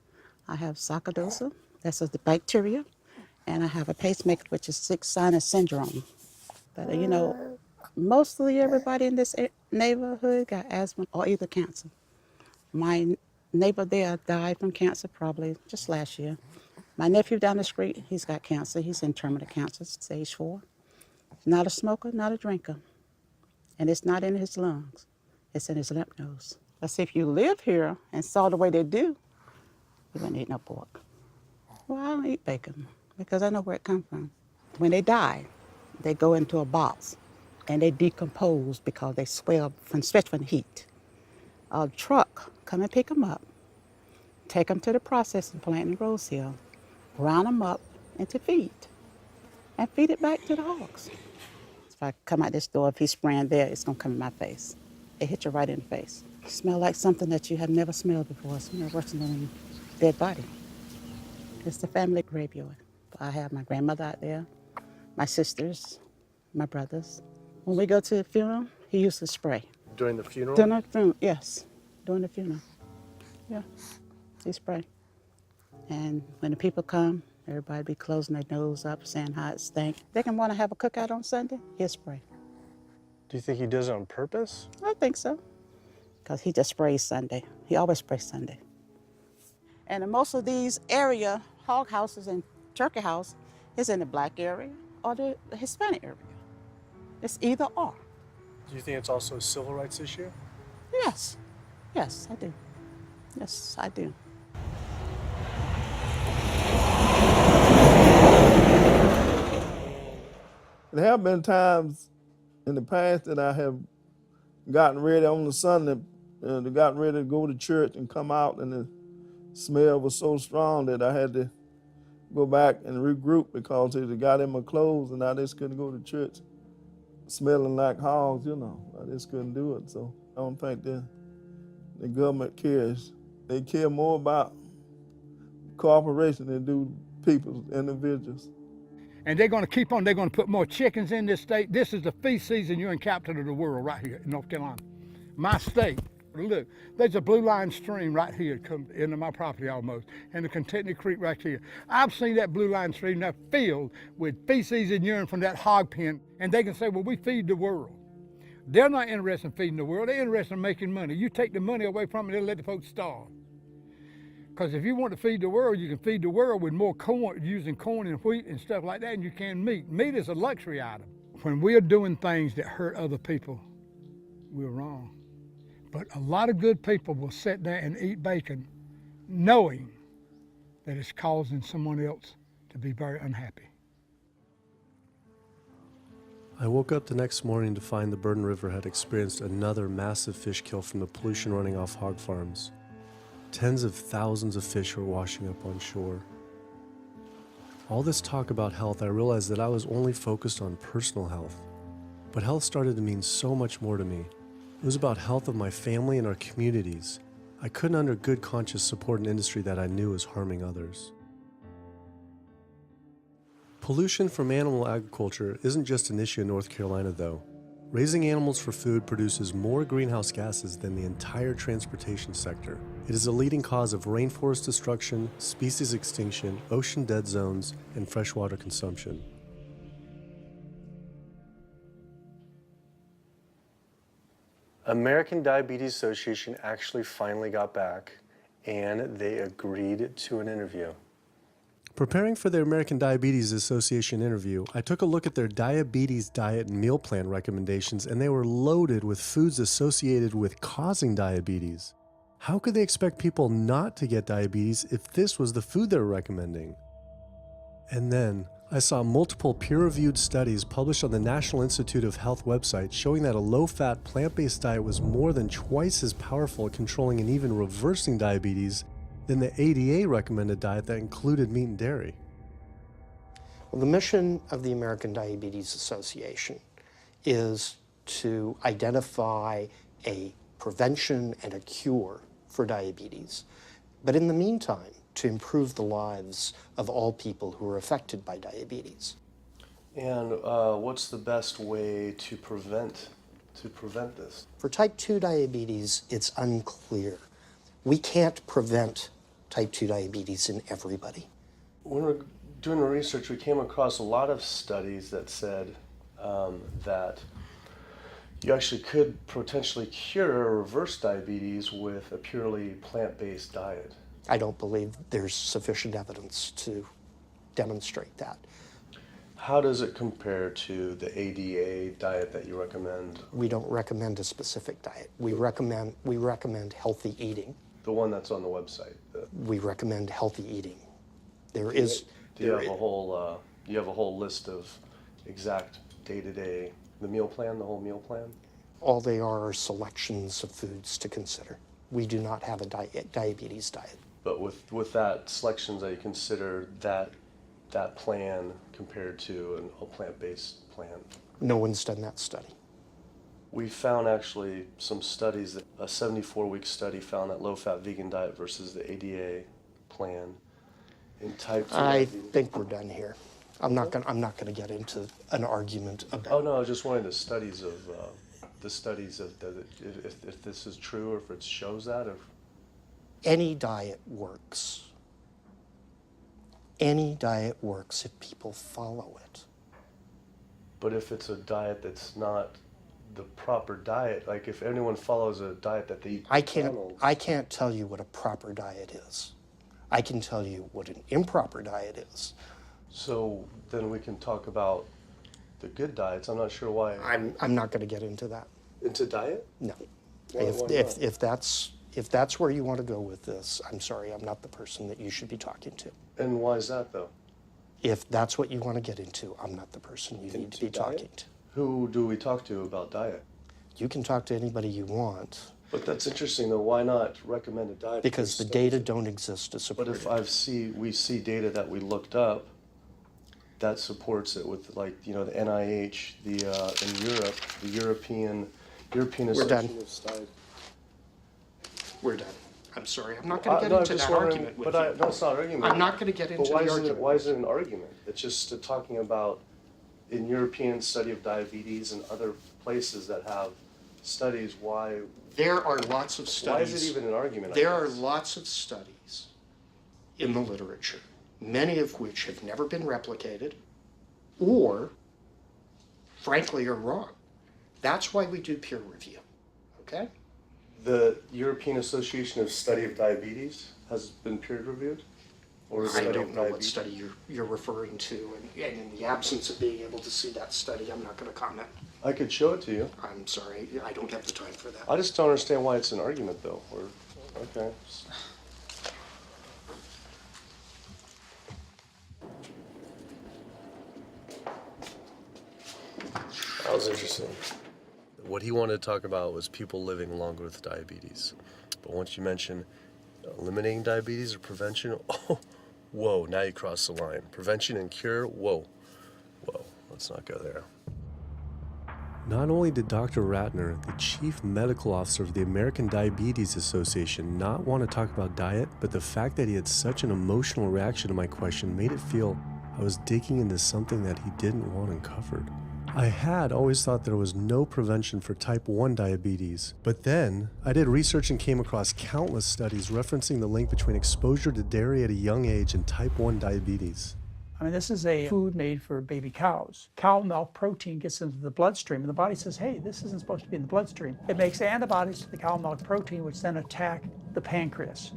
I have sarcoidosis, that's the bacteria, and I have a pacemaker, which is 6 sinus syndrome. But you know, mostly everybody in this neighborhood got asthma or either cancer. My neighbor there died from cancer probably just last year. My nephew down the street, he's got cancer. He's in terminal cancer, stage 4. Not a smoker, not a drinker. And it's not in his lungs. It's in his lymph nodes. But see, if you live here and saw the way they do, you wouldn't eat no pork. Well, I don't eat bacon because I know where it comes from. When they die, they go into a box and they decompose because they swell from the heat. A truck come and pick them up, take them to the processing plant in Rose Hill, ground them up into feed, and feed it back to the hogs. If I come out this door, if he's spraying there, it's gonna come in my face. It hit you right in the face. It smells like something that you have never smelled before. It smells worse than a dead body. It's the family graveyard. I have my grandmother out there, my sisters, my brothers. When we go to the funeral, he used to spray. During the funeral? During the funeral, yes. During the funeral. Yeah, he spray. And when the people come, everybody be closing their nose up, saying how it stink. They can want to have a cookout on Sunday, he'll spray. Do you think he does it on purpose? I think so, because he just sprays Sunday. He always sprays Sunday. And in most of these area, hog houses and turkey house, is in the black area or the Hispanic area. It's either or. Do you think it's also a civil rights issue? Yes, yes, I do. Yes, I do. There have been times in the past that I have gotten ready on the Sunday, gotten ready to go to church and come out, and the smell was so strong that I had to go back and regroup because it got in my clothes and I just couldn't go to church smelling like hogs, you know. I just couldn't do it. So I don't think the government cares. They care more about cooperation than do people, individuals. And they're going to keep on. They're going to put more chickens in this state. This is the feast season. You're in capital of the world right here in North Carolina. My state. Look, there's a blue line stream right here come into my property almost, and the Contentney Creek right here. I've seen that blue line stream now filled with feces and urine from that hog pen, and they can say, well, we feed the world. They're not interested in feeding the world. They're interested in making money. You take the money away from them, they'll let the folks starve. Because if you want to feed the world, you can feed the world with more corn, using corn and wheat and stuff like that, and you can meat. Meat is a luxury item. When we are doing things that hurt other people, we're wrong. But a lot of good people will sit there and eat bacon knowing that it's causing someone else to be very unhappy. I woke up the next morning to find the Burden River had experienced another massive fish kill from the pollution running off hog farms. Tens of thousands of fish were washing up on shore. All this talk about health, I realized that I was only focused on personal health. But health started to mean so much more to me. It was about health of my family and our communities. I couldn't under good conscience support an industry that I knew was harming others. Pollution from animal agriculture isn't just an issue in North Carolina, though. Raising animals for food produces more greenhouse gases than the entire transportation sector. It is a leading cause of rainforest destruction, species extinction, ocean dead zones, and freshwater consumption. American Diabetes Association actually finally got back, and they agreed to an interview. Preparing for the American Diabetes Association interview, I took a look at their diabetes diet and meal plan recommendations, and they were loaded with foods associated with causing diabetes. How could they expect people not to get diabetes if this was the food they were recommending? And then, I saw multiple peer-reviewed studies published on the National Institute of Health website showing that a low-fat, plant-based diet was more than twice as powerful at controlling and even reversing diabetes than the ADA recommended diet that included meat and dairy. Well, the mission of the American Diabetes Association is to identify a prevention and a cure for diabetes. But in the meantime, to improve the lives of all people who are affected by diabetes. And what's the best way to prevent this? For type 2 diabetes, it's unclear. We can't prevent type 2 diabetes in everybody. When we're doing the research, we came across a lot of studies that said that you actually could potentially cure or reverse diabetes with a purely plant-based diet. I don't believe there's sufficient evidence to demonstrate that. How does it compare to the ADA diet that you recommend? We don't recommend a specific diet. We recommend healthy eating. The one that's on the website. We recommend healthy eating. Do you have a whole list of exact day-to-day, the meal plan, the whole meal plan? All they are selections of foods to consider. We do not have a diabetes diet. But with that selections, that you consider that plan compared to a plant-based plan? No one's done that study. We found actually some studies, that a 74-week study found that low-fat vegan diet versus the ADA plan in type 2 I diabetes. think we're done here. I'm not gonna get into an argument about. Oh no, I was just wondering the studies of if this is true or if it shows that. Any diet works. Any diet works if people follow it. But if it's a diet that's not the proper diet, like if anyone follows a diet that they eat I can't tell you what a proper diet is. I can tell you what an improper diet is. So then we can talk about the good diets. I'm not sure why. I'm not going to get into that. Into diet? No. Why If that's where you want to go with this, I'm sorry, I'm not the person that you should be talking to. And why is that, though? If that's what you want to get into, I'm not the person you need to be talking to. Who do we talk to about diet? You can talk to anybody you want. But that's interesting, though. Why not recommend a diet? Because the data don't exist to support it. But if we see data that we looked up that supports it with, like, you know, the NIH, in Europe, the European Association of Studies. We're done. I'm sorry, I'm not going to get into that argument with you. No, it's not an argument. I'm not going to get into the argument. Why is it an argument? It's just talking about in European study of diabetes and other places that have studies, why... There are lots of studies. Why is it even an argument? There are lots of studies in the literature, many of which have never been replicated or, frankly, are wrong. That's why we do peer review, okay? The European Association of Study of Diabetes has been peer-reviewed? I don't know what study you're referring to, and in the absence of being able to see that study, I'm not going to comment. I could show it to you. I'm sorry, I don't have the time for that. I just don't understand why it's an argument, though. Okay. That was interesting. What he wanted to talk about was people living longer with diabetes. But once you mention eliminating diabetes or prevention, oh, whoa, now you cross the line. Prevention and cure, whoa, let's not go there. Not only did Dr. Ratner, the chief medical officer of the American Diabetes Association, not want to talk about diet, but the fact that he had such an emotional reaction to my question made it feel I was digging into something that he didn't want uncovered. I had always thought there was no prevention for type 1 diabetes, but then I did research and came across countless studies referencing the link between exposure to dairy at a young age and type 1 diabetes. I mean, this is a food made for baby cows. Cow milk protein gets into the bloodstream, and the body says, hey, this isn't supposed to be in the bloodstream. It makes antibodies to the cow milk protein, which then attack the pancreas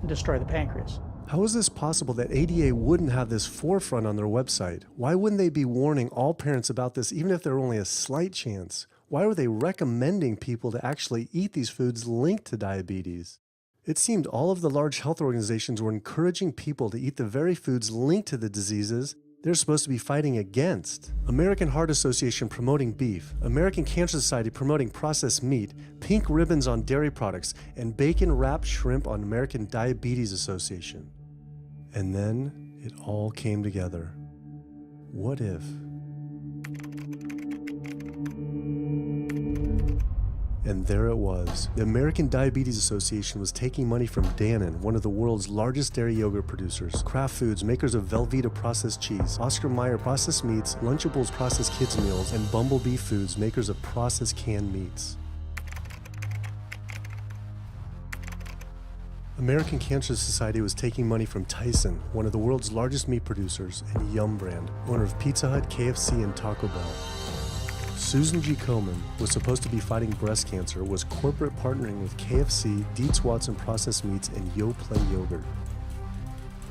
and destroy the pancreas. How is this possible that ADA wouldn't have this forefront on their website? Why wouldn't they be warning all parents about this, even if there were only a slight chance? Why were they recommending people to actually eat these foods linked to diabetes? It seemed all of the large health organizations were encouraging people to eat the very foods linked to the diseases they're supposed to be fighting against. American Heart Association promoting beef, American Cancer Society promoting processed meat, pink ribbons on dairy products, and bacon-wrapped shrimp on American Diabetes Association. And then it all came together. What if? And there it was. The American Diabetes Association was taking money from Dannon, one of the world's largest dairy yogurt producers, Kraft Foods, makers of Velveeta processed cheese, Oscar Mayer processed meats, Lunchables processed kids meals, and Bumblebee Foods, makers of processed canned meats. American Cancer Society was taking money from Tyson, one of the world's largest meat producers, and Yum Brand, owner of Pizza Hut, KFC, and Taco Bell. Susan G. Komen was supposed to be fighting breast cancer, was corporate partnering with KFC, Dietz Watson Processed Meats, and Yoplait Yogurt.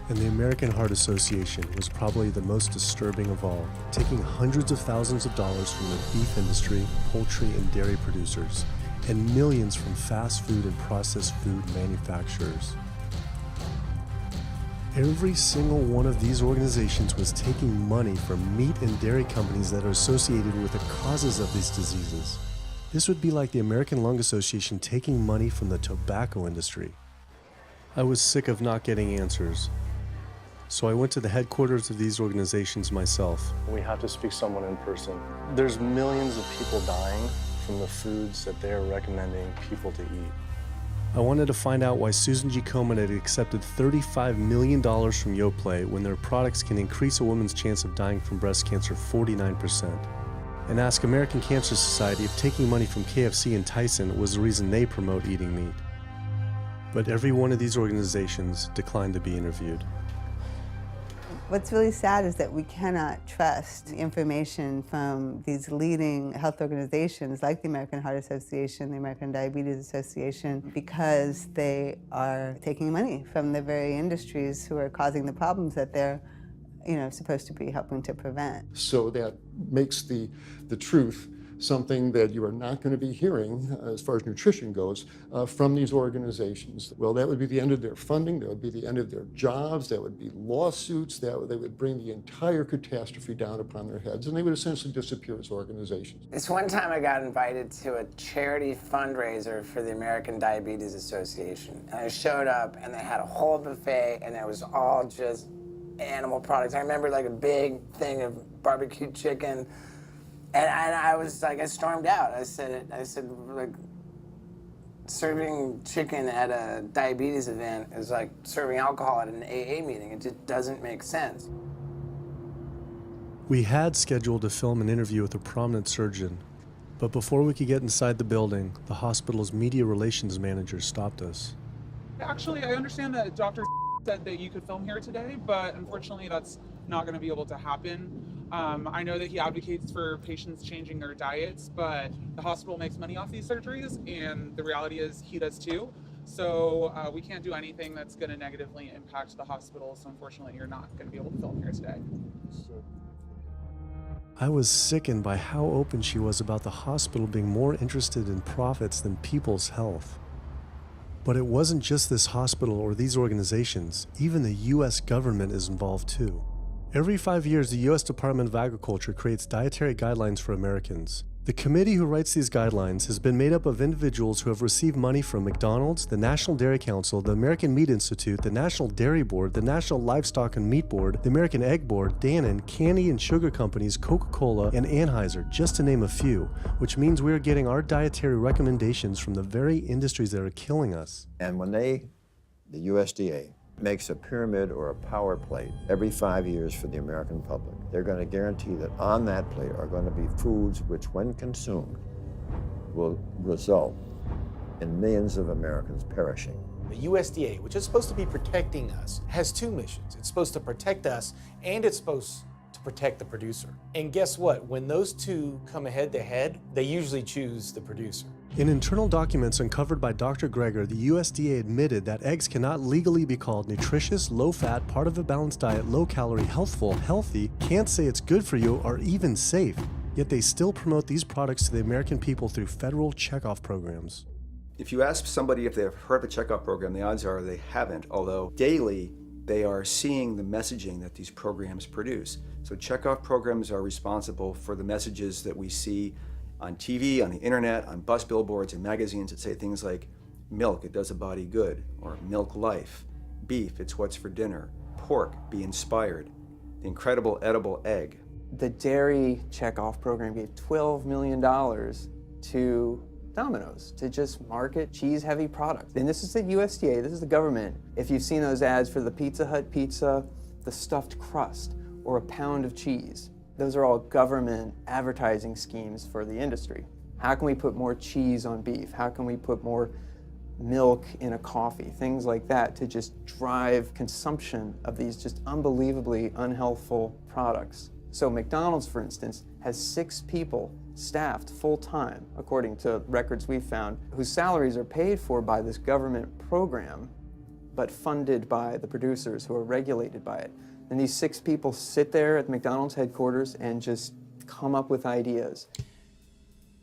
And the American Heart Association was probably the most disturbing of all, taking hundreds of thousands of dollars from the beef industry, poultry, and dairy producers, and millions from fast food and processed food manufacturers. Every single one of these organizations was taking money from meat and dairy companies that are associated with the causes of these diseases. This would be like the American Lung Association taking money from the tobacco industry. I was sick of not getting answers, so I went to the headquarters of these organizations myself. We have to speak to someone in person. There's millions of people dying from the foods that they're recommending people to eat. I wanted to find out why Susan G. Komen had accepted $35 million from Yoplait when their products can increase a woman's chance of dying from breast cancer 49%. And ask American Cancer Society if taking money from KFC and Tyson was the reason they promote eating meat. but every one of these organizations declined to be interviewed. What's really sad is that we cannot trust information from these leading health organizations like the American Heart Association, the American Diabetes Association, because they are taking money from the very industries who are causing the problems that they're supposed to be helping to prevent. So that makes the truth something that you are not going to be hearing, as far as nutrition goes, from these organizations. Well, that would be the end of their funding, that would be the end of their jobs, that would be lawsuits, they would bring the entire catastrophe down upon their heads, and they would essentially disappear as organizations. This one time I got invited to a charity fundraiser for the American Diabetes Association, and I showed up and they had a whole buffet and it was all just animal products. I remember like a big thing of barbecued chicken. And I was like, I stormed out. I said, like, serving chicken at a diabetes event is like serving alcohol at an AA meeting. It just doesn't make sense. We had scheduled to film an interview with a prominent surgeon, but before we could get inside the building, the hospital's media relations manager stopped us. Actually, I understand that Dr. said that you could film here today, but unfortunately that's not going to be able to happen. I know that he advocates for patients changing their diets, but the hospital makes money off these surgeries, and the reality is he does too. So we can't do anything that's going to negatively impact the hospital, so unfortunately you're not going to be able to film here today. I was sickened by how open she was about the hospital being more interested in profits than people's health. But it wasn't just this hospital or these organizations. Even the US government is involved too. Every 5 years, the US Department of Agriculture creates dietary guidelines for Americans. The committee who writes these guidelines has been made up of individuals who have received money from McDonald's, the National Dairy Council, the American Meat Institute, the National Dairy Board, the National Livestock and Meat Board, the American Egg Board, Dannon, candy and sugar companies, Coca-Cola, and Anheuser, just to name a few, which means we are getting our dietary recommendations from the very industries that are killing us. And when the USDA, makes a pyramid or a power plate every 5 years for the American public, they're going to guarantee that on that plate are going to be foods which, when consumed, will result in millions of Americans perishing. The USDA, which is supposed to be protecting us, has two missions. It's supposed to protect us, and it's supposed to protect the producer. And guess what? When those two come head to head, they usually choose the producer. In internal documents uncovered by Dr. Greger, the USDA admitted that eggs cannot legally be called nutritious, low-fat, part of a balanced diet, low-calorie, healthful, healthy, can't say it's good for you, or even safe. Yet they still promote these products to the American people through federal checkoff programs. If you ask somebody if they've heard of the checkoff program, the odds are they haven't, although daily they are seeing the messaging that these programs produce. So checkoff programs are responsible for the messages that we see on TV, on the internet, on bus billboards and magazines that say things like, milk, it does a body good, or milk life, beef, it's what's for dinner, pork, be inspired, the incredible edible egg. The dairy checkoff program gave $12 million to Domino's to just market cheese-heavy products. And this is the USDA, this is the government. If you've seen those ads for the Pizza Hut pizza, the stuffed crust, or a pound of cheese, those are all government advertising schemes for the industry. How can we put more cheese on beef? How can we put more milk in a coffee? Things like that to just drive consumption of these just unbelievably unhealthful products. So McDonald's, for instance, has 6 people staffed full-time, according to records we found, whose salaries are paid for by this government program, but funded by the producers who are regulated by it. And these 6 people sit there at McDonald's headquarters and just come up with ideas.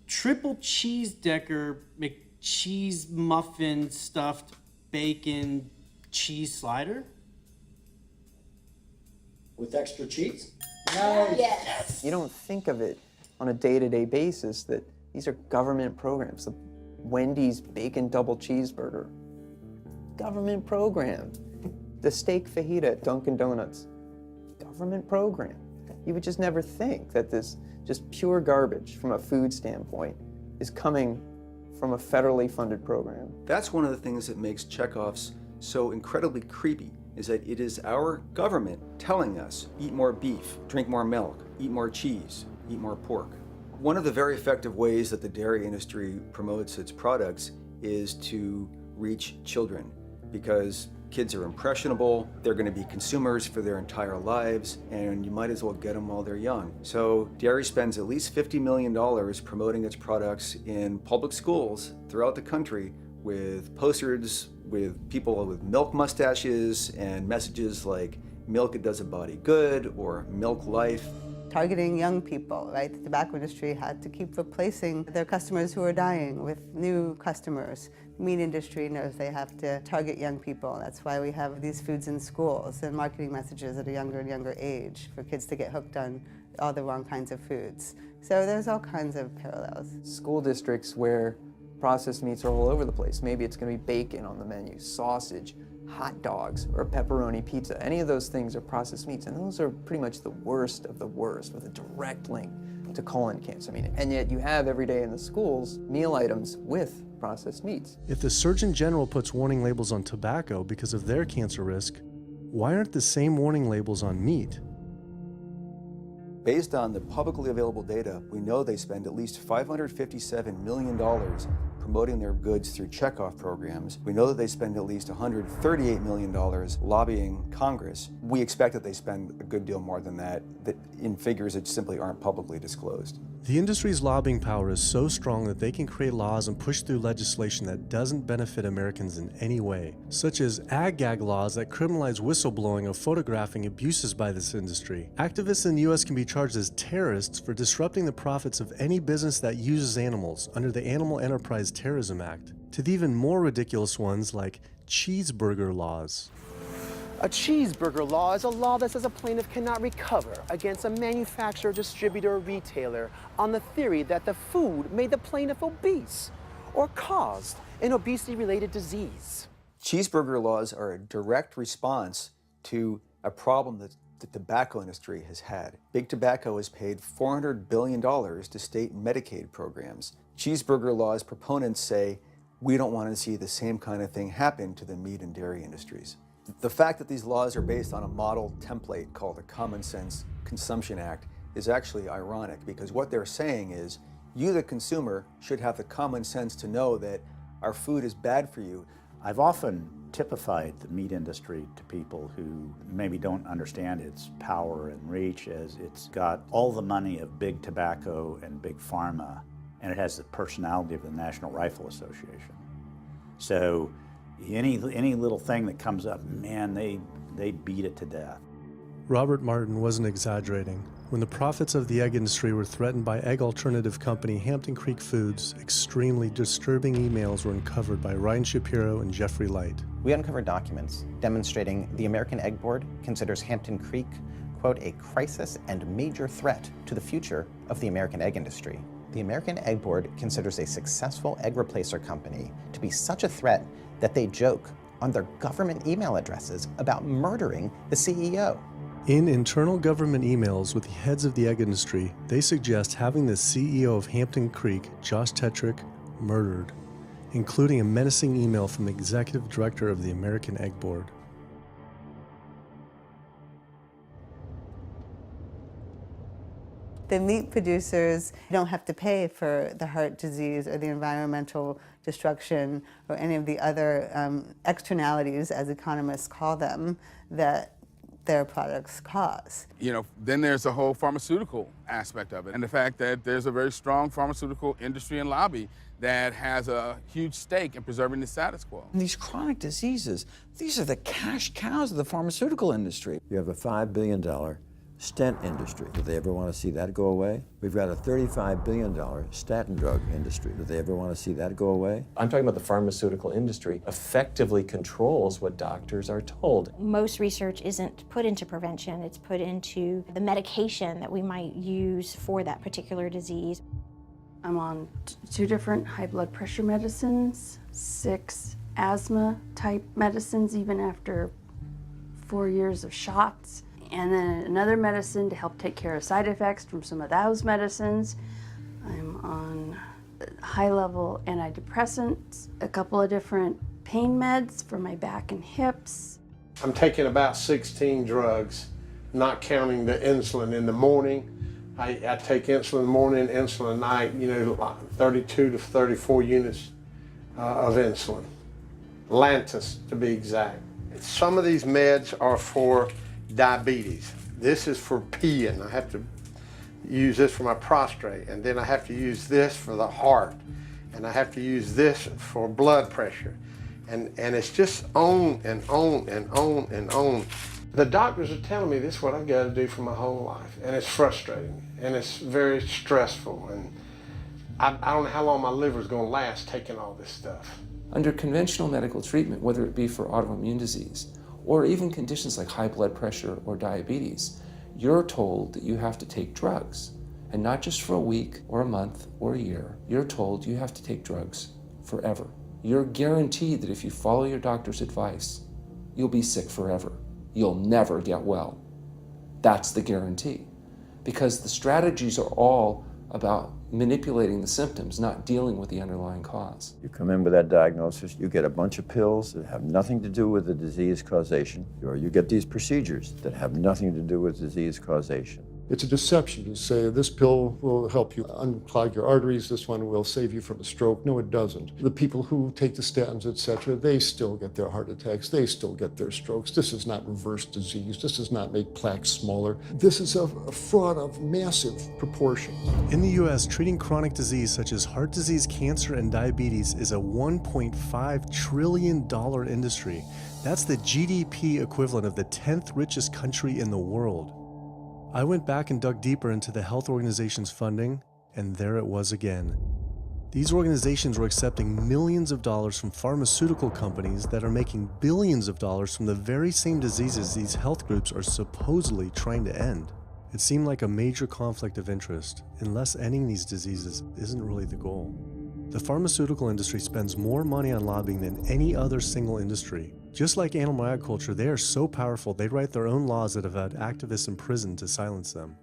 Triple cheese decker McCheese muffin stuffed bacon cheese slider? With extra cheese? Nice. Yes. You don't think of it on a day-to-day basis that these are government programs. The Wendy's bacon double cheeseburger, government program. The steak fajita at Dunkin' Donuts, government program. You would just never think that this just pure garbage from a food standpoint is coming from a federally funded program. That's one of the things that makes checkoffs so incredibly creepy, is that it is our government telling us, eat more beef, drink more milk, eat more cheese, eat more pork. One of the very effective ways that the dairy industry promotes its products is to reach children. because kids are impressionable, they're going to be consumers for their entire lives, and you might as well get them while they're young. So dairy spends at least $50 million promoting its products in public schools throughout the country with posters with people with milk mustaches and messages like milk, it does a body good, or milk life. Targeting young people, right? The tobacco industry had to keep replacing their customers who are dying with new customers. The meat industry knows they have to target young people. That's why we have these foods in schools and marketing messages at a younger and younger age for kids to get hooked on all the wrong kinds of foods. So there's all kinds of parallels. School districts where processed meats are all over the place. Maybe it's going to be bacon on the menu, sausage, hot dogs, or a pepperoni pizza. Any of those things are processed meats, and those are pretty much the worst of the worst with a direct link to colon cancer. And yet you have every day in the schools meal items with processed meats. If the Surgeon General puts warning labels on tobacco because of their cancer risk, why aren't the same warning labels on meat? Based on the publicly available data, we know they spend at least $557 million promoting their goods through checkoff programs. We know that they spend at least $138 million lobbying Congress. We expect that they spend a good deal more than that in figures that simply aren't publicly disclosed. The industry's lobbying power is so strong that they can create laws and push through legislation that doesn't benefit Americans in any way, such as ag-gag laws that criminalize whistleblowing or photographing abuses by this industry. Activists in the U.S. can be charged as terrorists for disrupting the profits of any business that uses animals under the Animal Enterprise Terrorism Act, to the even more ridiculous ones like cheeseburger laws. A cheeseburger law is a law that says a plaintiff cannot recover against a manufacturer, distributor, or retailer on the theory that the food made the plaintiff obese or caused an obesity-related disease. Cheeseburger laws are a direct response to a problem that the tobacco industry has had. Big Tobacco has paid $400 billion to state Medicaid programs. Cheeseburger laws proponents say, we don't want to see the same kind of thing happen to the meat and dairy industries. The fact that these laws are based on a model template called the Common Sense Consumption Act is actually ironic, because what they're saying is, you, the consumer, should have the common sense to know that our food is bad for you. I've often typified the meat industry to people who maybe don't understand its power and reach, as it's got all the money of big tobacco and big pharma, and it has the personality of the National Rifle Association. So any little thing that comes up, man, they beat it to death. Robert Martin wasn't exaggerating. When the profits of the egg industry were threatened by egg alternative company Hampton Creek Foods, extremely disturbing emails were uncovered by Ryan Shapiro and Jeffrey Light. We uncovered documents demonstrating the American Egg Board considers Hampton Creek, quote, a crisis and major threat to the future of the American egg industry. The American Egg Board considers a successful egg replacer company to be such a threat that they joke on their government email addresses about murdering the CEO. In internal government emails with the heads of the egg industry, they suggest having the CEO of Hampton Creek, Josh Tetrick, murdered, including a menacing email from the executive director of the American Egg Board. The meat producers don't have to pay for the heart disease or the environmental destruction or any of the other externalities, as economists call them, that their products cause. You know, then there's the whole pharmaceutical aspect of it, and the fact that there's a very strong pharmaceutical industry and lobby that has a huge stake in preserving the status quo. And these chronic diseases, these are the cash cows of the pharmaceutical industry. You have a $5 billion stent industry. Do they ever want to see that go away? We've got a $35 billion statin drug industry. Do they ever want to see that go away? I'm talking about the pharmaceutical industry effectively controls what doctors are told. Most research isn't put into prevention, it's put into the medication that we might use for that particular disease. I'm on 2 different high blood pressure medicines, 6 asthma type medicines, even after 4 years of shots. And then another medicine to help take care of side effects from some of those medicines. I'm on high-level antidepressants, a couple of different pain meds for my back and hips. I'm taking about 16 drugs, not counting the insulin in the morning. I take insulin in the morning, insulin at night, you know, 32 to 34 units of insulin. Lantus to be exact. Some of these meds are for diabetes. This is for peeing. I have to use this for my prostate, and then I have to use this for the heart, and I have to use this for blood pressure. And it's just on and on and on and on. The doctors are telling me this is what I've got to do for my whole life, and it's frustrating, and it's very stressful, and I don't know how long my liver's going to last taking all this stuff. Under conventional medical treatment, whether it be for autoimmune disease or even conditions like high blood pressure or diabetes, you're told that you have to take drugs, and not just for a week or a month or a year. You're told you have to take drugs forever. You're guaranteed that if you follow your doctor's advice, you'll be sick forever. You'll never get well. That's the guarantee. Because the strategies are all about manipulating the symptoms, not dealing with the underlying cause. You come in with that diagnosis, you get a bunch of pills that have nothing to do with the disease causation, or you get these procedures that have nothing to do with disease causation. It's a deception to say this pill will help you unclog your arteries, this one will save you from a stroke. No, it doesn't. The people who take the statins, etc., they still get their heart attacks, they still get their strokes. This does not reverse disease. This does not make plaques smaller. This is a fraud of massive proportions. In the US, treating chronic disease such as heart disease, cancer, and diabetes is a $1.5 trillion industry. That's the GDP equivalent of the 10th richest country in the world. I went back and dug deeper into the health organization's funding, and there it was again. These organizations were accepting millions of dollars from pharmaceutical companies that are making billions of dollars from the very same diseases these health groups are supposedly trying to end. It seemed like a major conflict of interest, unless ending these diseases isn't really the goal. The pharmaceutical industry spends more money on lobbying than any other single industry. Just like animal agriculture, they are so powerful they write their own laws that have had activists in prison to silence them.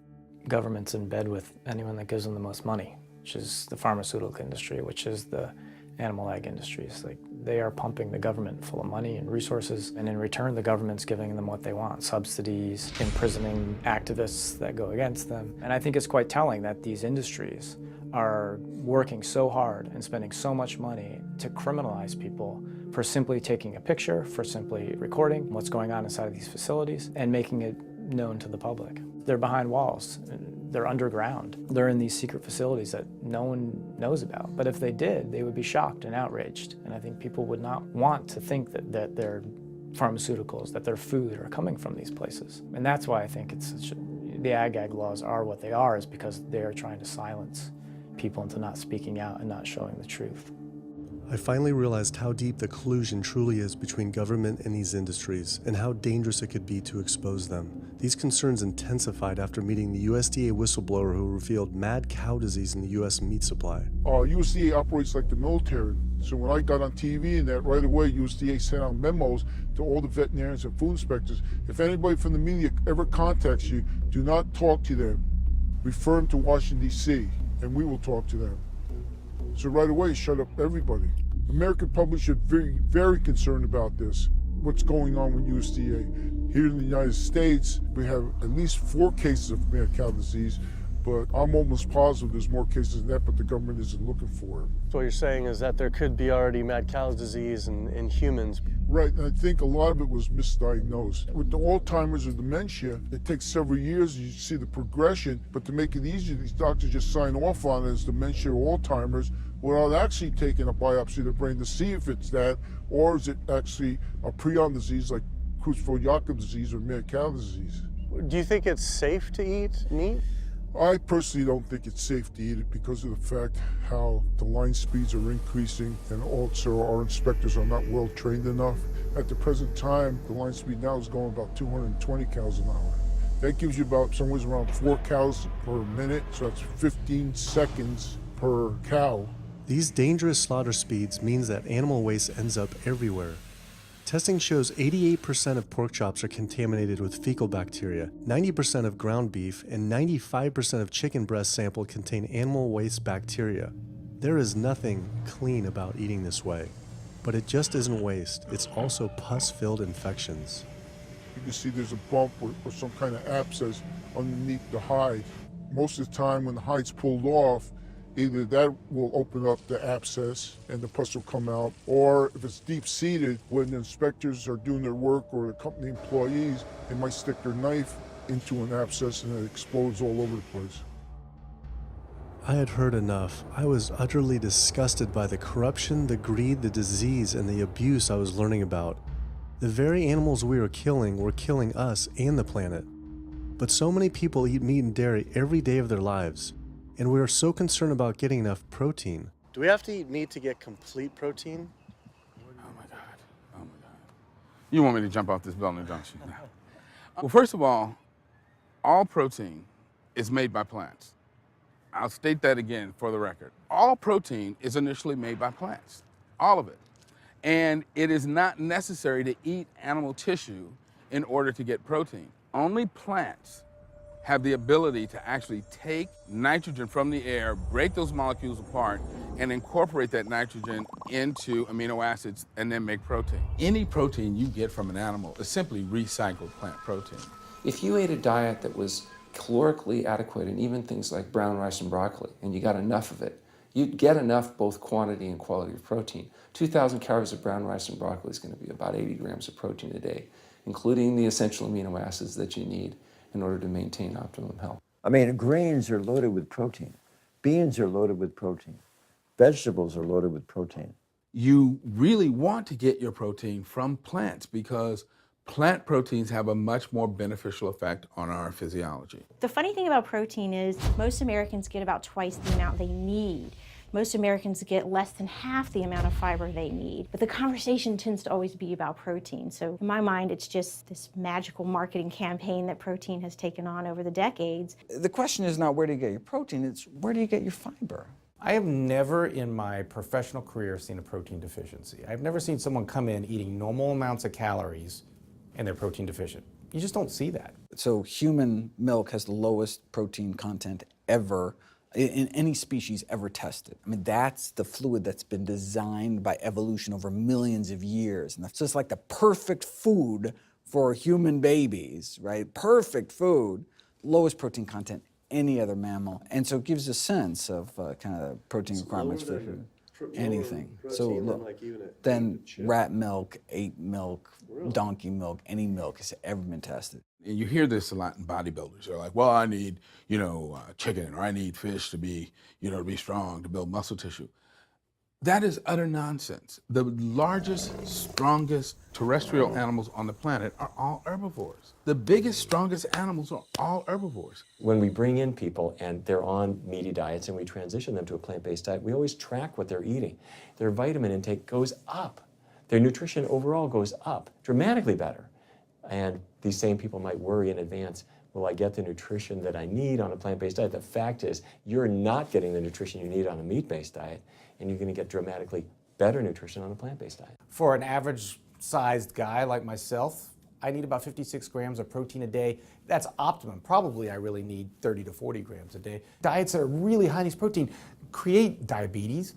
Government's in bed with anyone that gives them the most money, which is the pharmaceutical industry, which is the animal ag industries. Like, they are pumping the government full of money and resources, and in return the government's giving them what they want: subsidies, imprisoning activists that go against them. And I think it's quite telling that these industries are working so hard and spending so much money to criminalize people for simply taking a picture, for simply recording what's going on inside of these facilities and making it known to the public. They're behind walls, they're underground, they're in these secret facilities that no one knows about. But if they did, they would be shocked and outraged. And I think people would not want to think that their pharmaceuticals, that their food are coming from these places. And that's why I think the ag laws are what they are, is because they are trying to silence people into not speaking out and not showing the truth. I finally realized how deep the collusion truly is between government and these industries, and how dangerous it could be to expose them. These concerns intensified after meeting the USDA whistleblower who revealed mad cow disease in the US meat supply. USDA operates like the military. So when I got on TV and that, right away USDA sent out memos to all the veterinarians and food inspectors. If anybody from the media ever contacts you, do not talk to them. Refer them to Washington, D.C., and we will talk to them. So right away, shut up everybody. American public should be very concerned about this, what's going on with USDA. Here in the United States, we have at least 4 cases of mad cow disease, but I'm almost positive there's more cases than that, but the government isn't looking for it. So what you're saying is that there could be already mad cow disease in humans. Right, and I think a lot of it was misdiagnosed. With the Alzheimer's or dementia, it takes several years, you see the progression, but to make it easier, these doctors just sign off on it as dementia or Alzheimer's without actually taking a biopsy of the brain to see if it's that, or is it actually a prion disease like Creutzfeldt-Jakob disease or mad cow disease. Do you think it's safe to eat meat? I personally don't think it's safe to eat it because of the fact how the line speeds are increasing, and also our inspectors are not well trained enough. At the present time, the line speed now is going about 220 cows an hour. That gives you about somewhere around 4 cows per minute, so that's 15 seconds per cow. These dangerous slaughter speeds means that animal waste ends up everywhere. Testing shows 88% of pork chops are contaminated with fecal bacteria, 90% of ground beef, and 95% of chicken breast sample contain animal waste bacteria. There is nothing clean about eating this way. But it just isn't waste, it's also pus-filled infections. You can see there's a bump or some kind of abscess underneath the hide. Most of the time when the hide's pulled off, Either that will open up the abscess and the pus will come out, or if it's deep-seated, when the inspectors are doing their work or the company employees, they might stick their knife into an abscess and it explodes all over the place. I had heard enough. I was utterly disgusted by the corruption, the greed, the disease, and the abuse I was learning about. The very animals we were killing us and the planet. But so many people eat meat and dairy every day of their lives, and we are so concerned about getting enough protein. Do we have to eat meat to get complete protein? Oh my God. You want me to jump off this building, don't you? Well, first of all protein is made by plants. I'll state that again for the record. All protein is initially made by plants, all of it. And it is not necessary to eat animal tissue in order to get protein. Only plants have the ability to actually take nitrogen from the air, break those molecules apart, and incorporate that nitrogen into amino acids and then make protein. Any protein you get from an animal is simply recycled plant protein. If you ate a diet that was calorically adequate, and even things like brown rice and broccoli, and you got enough of it, you'd get enough both quantity and quality of protein. 2,000 calories of brown rice and broccoli is going to be about 80 grams of protein a day, including the essential amino acids that you need in order to maintain optimum health. I mean, grains are loaded with protein. Beans are loaded with protein. Vegetables are loaded with protein. You really want to get your protein from plants because plant proteins have a much more beneficial effect on our physiology. The funny thing about protein is most Americans get about twice the amount they need. Most Americans get less than half the amount of fiber they need. But the conversation tends to always be about protein. So in my mind, it's just this magical marketing campaign that protein has taken on over the decades. The question is not where do you get your protein, it's where do you get your fiber? I have never in my professional career seen a protein deficiency. I've never seen someone come in eating normal amounts of calories and they're protein deficient. You just don't see that. So human milk has the lowest protein content ever in any species ever tested. I mean, that's the fluid that's been designed by evolution over millions of years. And so it's like the perfect food for human babies, right? Perfect food, lowest protein content any other mammal. And so it gives a sense of kind of protein requirements for anything. So look, then rat milk, ape milk, donkey milk, any milk has ever been tested. And you hear this a lot in bodybuilders. They're like, well, I need, chicken, or I need fish to be, to be strong, to build muscle tissue. That is utter nonsense. The largest, strongest terrestrial animals on the planet are all herbivores. The biggest, strongest animals are all herbivores. When we bring in people and they're on meaty diets and we transition them to a plant-based diet, we always track what they're eating. Their vitamin intake goes up. Their nutrition overall goes up, dramatically better. And these same people might worry in advance, will I get the nutrition that I need on a plant-based diet? The fact is, you're not getting the nutrition you need on a meat-based diet, and you're going to get dramatically better nutrition on a plant-based diet. For an average-sized guy like myself, I need about 56 grams of protein a day. That's optimum. Probably I really need 30 to 40 grams a day. Diets that are really high in protein create diabetes,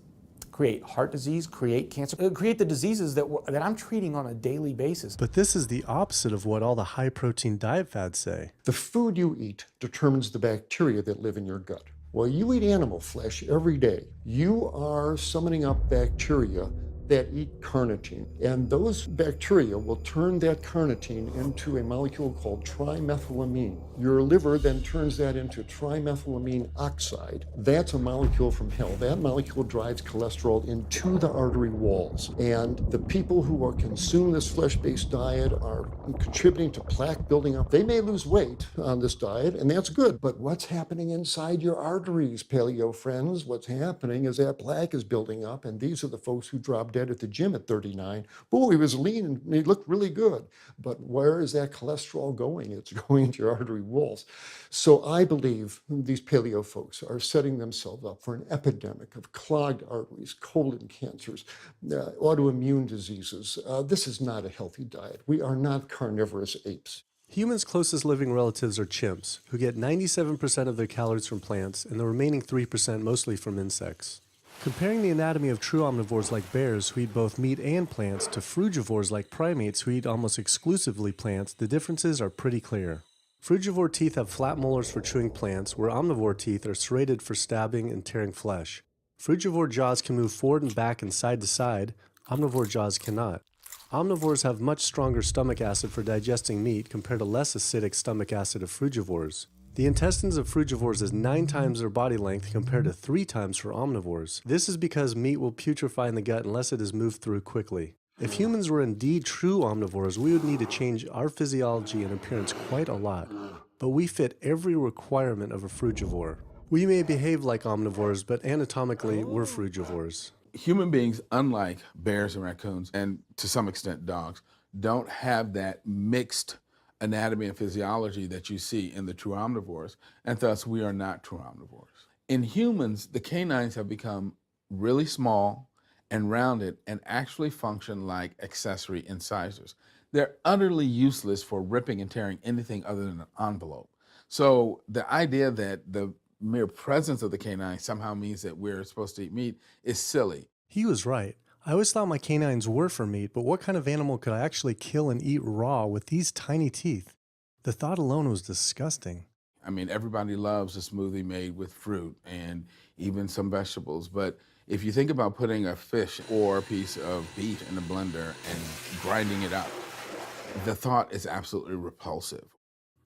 create heart disease, create cancer, create the diseases that I'm treating on a daily basis. But this is the opposite of what all the high-protein diet fads say. The food you eat determines the bacteria that live in your gut. Well, you eat animal flesh every day. You are summoning up bacteria that eat carnitine. And those bacteria will turn that carnitine into a molecule called trimethylamine. Your liver then turns that into trimethylamine oxide. That's a molecule from hell. That molecule drives cholesterol into the artery walls. And the people who are consuming this flesh-based diet are contributing to plaque building up. They may lose weight on this diet, and that's good. But what's happening inside your arteries, paleo friends? What's happening is that plaque is building up, and these are the folks who drop dead at the gym at 39. Boy, he was lean and he looked really good. But where is that cholesterol going? It's going into your artery walls. So I believe these paleo folks are setting themselves up for an epidemic of clogged arteries, colon cancers, autoimmune diseases. This is not a healthy diet. We are not carnivorous apes. Humans' closest living relatives are chimps, who get 97% of their calories from plants and the remaining 3% mostly from insects. Comparing the anatomy of true omnivores like bears, who eat both meat and plants, to frugivores like primates, who eat almost exclusively plants, the differences are pretty clear. Frugivore teeth have flat molars for chewing plants, where omnivore teeth are serrated for stabbing and tearing flesh. Frugivore jaws can move forward and back and side to side. Omnivore jaws cannot. Omnivores have much stronger stomach acid for digesting meat compared to less acidic stomach acid of frugivores. The intestines of frugivores is 9 times their body length compared to 3 times for omnivores. This is because meat will putrefy in the gut unless it is moved through quickly. If humans were indeed true omnivores, we would need to change our physiology and appearance quite a lot. But we fit every requirement of a frugivore. We may behave like omnivores, but anatomically, we're frugivores. Human beings, unlike bears and raccoons, and to some extent dogs, don't have that mixed anatomy and physiology that you see in the true omnivores, and thus we are not true omnivores. In humans, the canines have become really small and rounded and actually function like accessory incisors. They're utterly useless for ripping and tearing anything other than an envelope. So the idea that the mere presence of the canine somehow means that we're supposed to eat meat is silly. He was right. I always thought my canines were for meat, but what kind of animal could I actually kill and eat raw with these tiny teeth? The thought alone was disgusting. I mean, everybody loves a smoothie made with fruit and even some vegetables, but if you think about putting a fish or a piece of beef in a blender and grinding it up, the thought is absolutely repulsive.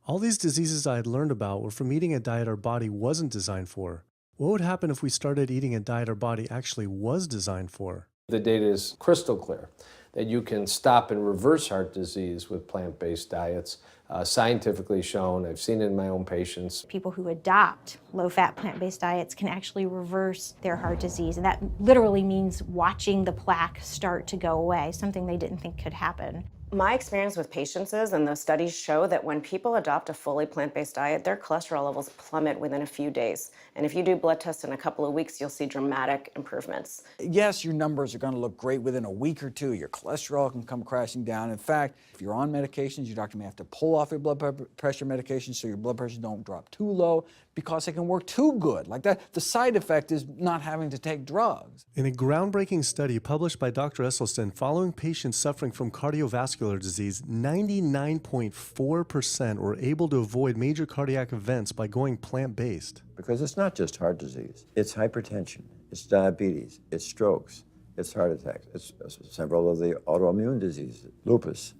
All these diseases I had learned about were from eating a diet our body wasn't designed for. What would happen if we started eating a diet our body actually was designed for? The data is crystal clear that you can stop and reverse heart disease with plant-based diets. Scientifically shown, I've seen it in my own patients. People who adopt low-fat plant-based diets can actually reverse their heart disease, and that literally means watching the plaque start to go away, something they didn't think could happen. My experience with patients is, and the studies show, that when people adopt a fully plant-based diet, their cholesterol levels plummet within a few days. And if you do blood tests in a couple of weeks, you'll see dramatic improvements. Yes, your numbers are going to look great within a week or two. Your cholesterol can come crashing down. In fact, if you're on medications, your doctor may have to pull off your blood pressure medications so your blood pressure don't drop too low because it can work too good. Like that, the side effect is not having to take drugs. In a groundbreaking study published by Dr. Esselstyn following patients suffering from cardiovascular disease, 99.4% were able to avoid major cardiac events by going plant-based. Because it's not just heart disease. It's hypertension, it's diabetes, it's strokes, it's heart attacks, it's several of the autoimmune diseases, lupus,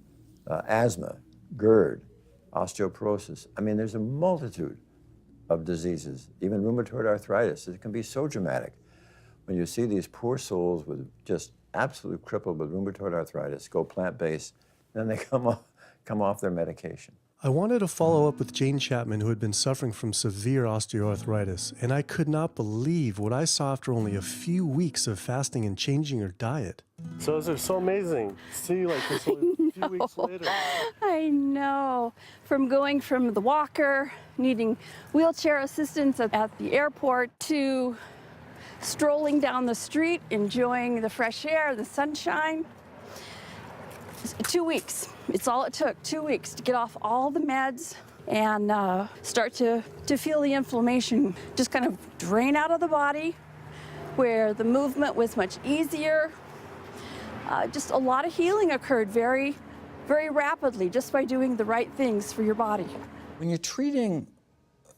asthma, GERD, osteoporosis. I mean, there's a multitude of diseases, even rheumatoid arthritis. It can be so dramatic. When you see these poor souls with just absolutely crippled with rheumatoid arthritis go plant-based, then they come off their medication. I wanted to follow up with Jane Chapman, who had been suffering from severe osteoarthritis, and I could not believe what I saw after only a few weeks of fasting and changing her diet. So it's so amazing. See, like this a few weeks later. I know. From going from the walker, needing wheelchair assistance at the airport, to strolling down the street, enjoying the fresh air, the sunshine. 2 weeks. It's all it took, 2 weeks to get off all the meds and start to feel the inflammation just kind of drain out of the body, where the movement was much easier. Just a lot of healing occurred very, very rapidly just by doing the right things for your body. When you're treating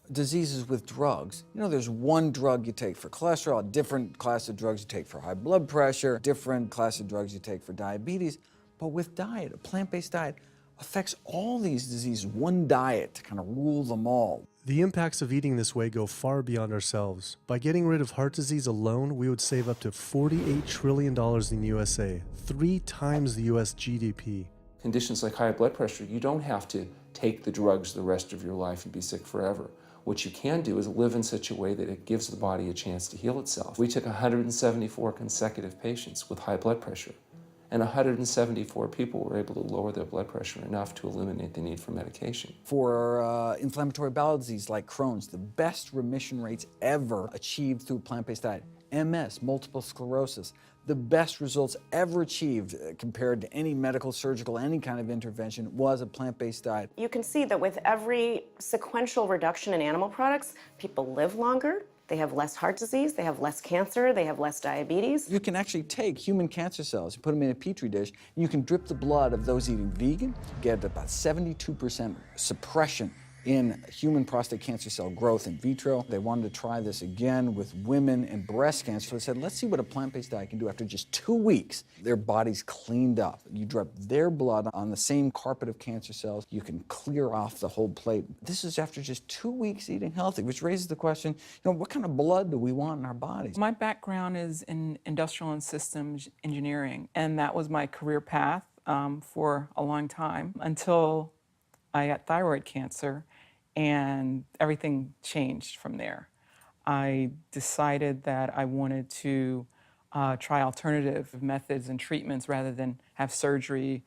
diseases with drugs, you know, there's one drug you take for cholesterol, a different class of drugs you take for high blood pressure, different class of drugs you take for diabetes. But with diet, a plant-based diet affects all these diseases, one diet to kind of rule them all. The impacts of eating this way go far beyond ourselves. By getting rid of heart disease alone, we would save up to $48 trillion in the USA, 3 times the US GDP. Conditions like high blood pressure, you don't have to take the drugs the rest of your life and be sick forever. What you can do is live in such a way that it gives the body a chance to heal itself. We took 174 consecutive patients with high blood pressure, and 174 people were able to lower their blood pressure enough to eliminate the need for medication. For inflammatory bowel disease like Crohn's, the best remission rates ever achieved through a plant-based diet. MS, multiple sclerosis, the best results ever achieved compared to any medical, surgical, any kind of intervention was a plant-based diet. You can see that with every sequential reduction in animal products, people live longer, they have less heart disease, they have less cancer, they have less diabetes. You can actually take human cancer cells and put them in a petri dish, and you can drip the blood of those eating vegan, get about 72% suppression in human prostate cancer cell growth in vitro. They wanted to try this again with women and breast cancer. So they said, let's see what a plant-based diet can do. After just 2 weeks, their bodies cleaned up. You drop their blood on the same carpet of cancer cells. You can clear off the whole plate. This is after just 2 weeks eating healthy, which raises the question, what kind of blood do we want in our bodies? My background is in industrial and systems engineering, and that was my career path for a long time until I got thyroid cancer, and everything changed from there. I decided that I wanted to try alternative methods and treatments rather than have surgery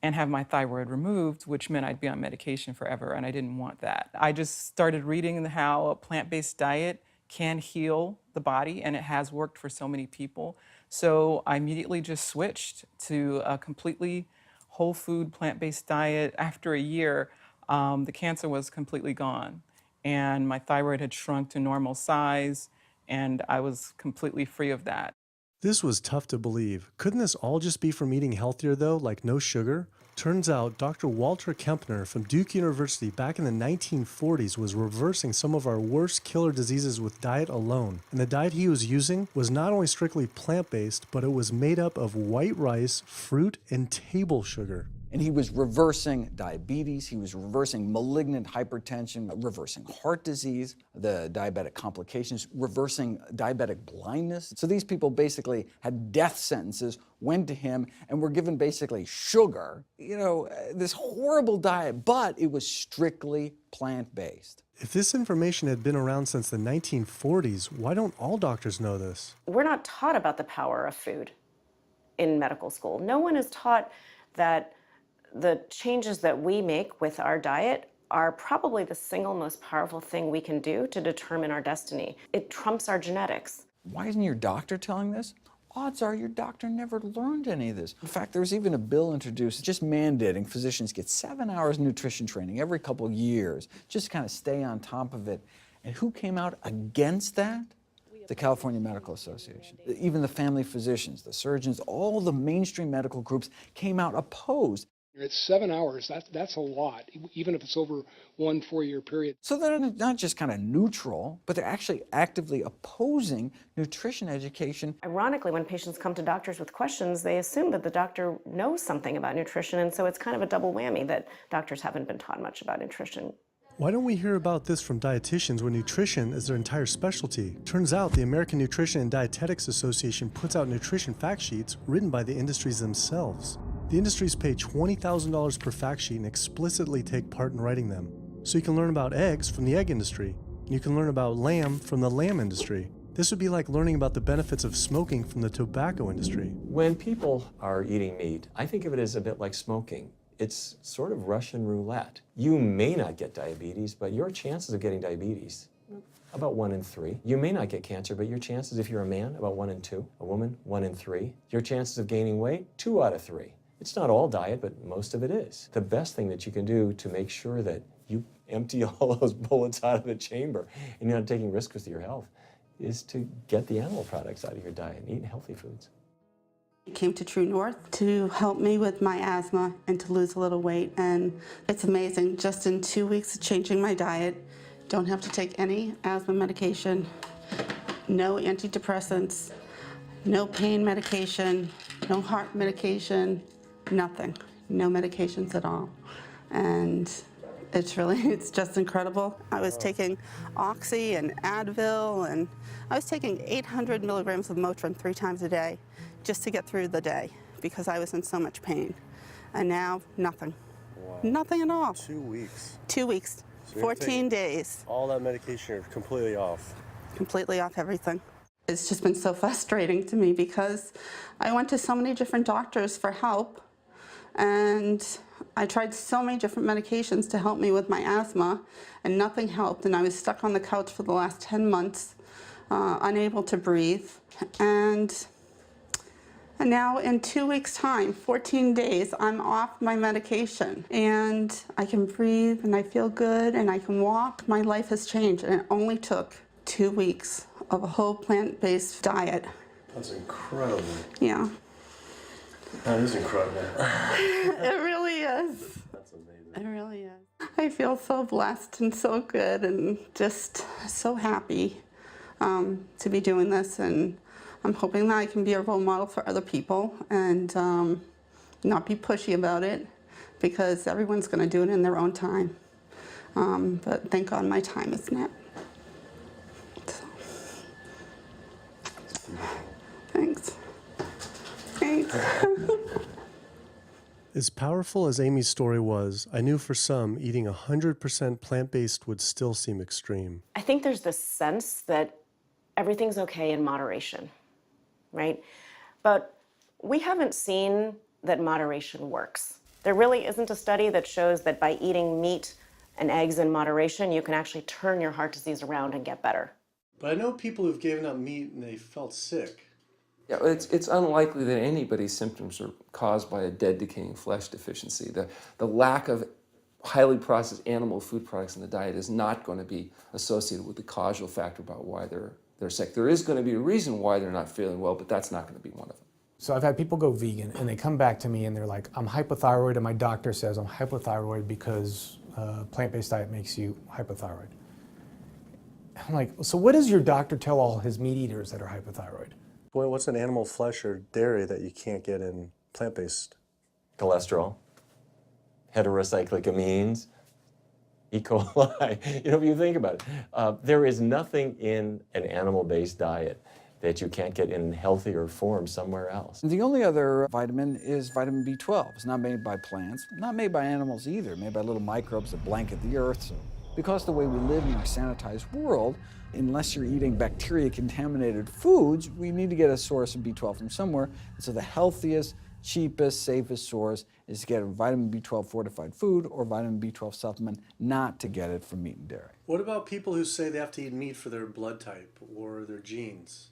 and have my thyroid removed, which meant I'd be on medication forever, and I didn't want that. I just started reading how a plant-based diet can heal the body, and it has worked for so many people. So I immediately just switched to a completely whole food plant-based diet. After a year, the cancer was completely gone, and my thyroid had shrunk to normal size, and I was completely free of that. This was tough to believe. Couldn't this all just be from eating healthier though, like no sugar? Turns out Dr. Walter Kempner from Duke University back in the 1940s was reversing some of our worst killer diseases with diet alone. And the diet he was using was not only strictly plant-based, but it was made up of white rice, fruit, and table sugar. And he was reversing diabetes, he was reversing malignant hypertension, reversing heart disease, the diabetic complications, reversing diabetic blindness. So these people basically had death sentences, went to him, and were given basically sugar, this horrible diet, but it was strictly plant-based. If this information had been around since the 1940s, why don't all doctors know this? We're not taught about the power of food in medical school. No one is taught that the changes that we make with our diet are probably the single most powerful thing we can do to determine our destiny. It trumps our genetics. Why isn't your doctor telling this? Odds are your doctor never learned any of this. In fact, there was even a bill introduced just mandating physicians get 7 hours nutrition training every couple of years, just to kind of stay on top of it. And who came out against that? The California Medical Association. Even the family physicians, the surgeons, all the mainstream medical groups came out opposed. It's 7 hours, that's a lot, even if it's over 1 4-year period. So they're not just kind of neutral, but they're actually actively opposing nutrition education. Ironically, when patients come to doctors with questions, they assume that the doctor knows something about nutrition, and so it's kind of a double whammy that doctors haven't been taught much about nutrition. Why don't we hear about this from dietitians when nutrition is their entire specialty? Turns out the American Nutrition and Dietetics Association puts out nutrition fact sheets written by the industries themselves. The industries pay $20,000 per fact sheet and explicitly take part in writing them. So you can learn about eggs from the egg industry, and you can learn about lamb from the lamb industry. This would be like learning about the benefits of smoking from the tobacco industry. When people are eating meat, I think of it as a bit like smoking. It's sort of Russian roulette. You may not get diabetes, but your chances of getting diabetes, about 1 in 3. You may not get cancer, but your chances, if you're a man, about 1 in 2. A woman, 1 in 3. Your chances of gaining weight, 2 out of 3. It's not all diet, but most of it is. The best thing that you can do to make sure that you empty all those bullets out of the chamber and you're not taking risks with your health is to get the animal products out of your diet and eat healthy foods. I came to True North to help me with my asthma and to lose a little weight, and it's amazing. Just in 2 weeks of changing my diet, don't have to take any asthma medication, no antidepressants, no pain medication, no heart medication, nothing, no medications at all. And it's just incredible. I was taking Oxy and Advil, and I was taking 800 milligrams of Motrin 3 times a day just to get through the day because I was in so much pain. And now, nothing. Wow. Nothing at all. 2 weeks. 2 weeks, So 14 days. All that medication, you're completely off. Completely off everything. It's just been so frustrating to me because I went to so many different doctors for help, and I tried so many different medications to help me with my asthma, and nothing helped, and I was stuck on the couch for the last 10 months, unable to breathe. And now in 2 weeks' time, 14 days, I'm off my medication, and I can breathe, and I feel good, and I can walk. My life has changed, and it only took 2 weeks of a whole plant-based diet. That's incredible. Yeah. That is incredible. It really is. is. That's amazing. It really is. I feel so blessed and so good and just so happy to be doing this, and I'm hoping that I can be a role model for other people and not be pushy about it, because everyone's going to do it in their own time. But thank God my time is now. So. Thanks. Thanks. As powerful as Amy's story was, I knew for some, eating 100% plant-based would still seem extreme. I think there's this sense that everything's okay in moderation, right? But we haven't seen that moderation works. There really isn't a study that shows that by eating meat and eggs in moderation, you can actually turn your heart disease around and get better. But I know people who've given up meat and they felt sick. Yeah, it's unlikely that anybody's symptoms are caused by a dead, decaying flesh deficiency. The lack of highly processed animal food products in the diet is not going to be associated with the causal factor about why they're sick. There is going to be a reason why they're not feeling well, but that's not going to be one of them. So I've had people go vegan and they come back to me and they're like, I'm hypothyroid and my doctor says I'm hypothyroid because plant-based diet makes you hypothyroid. I'm like, so what does your doctor tell all his meat eaters that are hypothyroid? Boy, what's an animal flesh or dairy that you can't get in plant-based? Cholesterol, heterocyclic amines, E. coli. You know, if you think about it, there is nothing in an animal-based diet that you can't get in healthier form somewhere else. The only other vitamin is vitamin B12. It's not made by plants, not made by animals either, made by little microbes that blanket the earth. So because the way we live in our sanitized world, unless you're eating bacteria-contaminated foods, we need to get a source of B12 from somewhere. And so the healthiest, cheapest, safest source is to get a vitamin B12 fortified food or vitamin B12 supplement, not to get it from meat and dairy. What about people who say they have to eat meat for their blood type or their genes?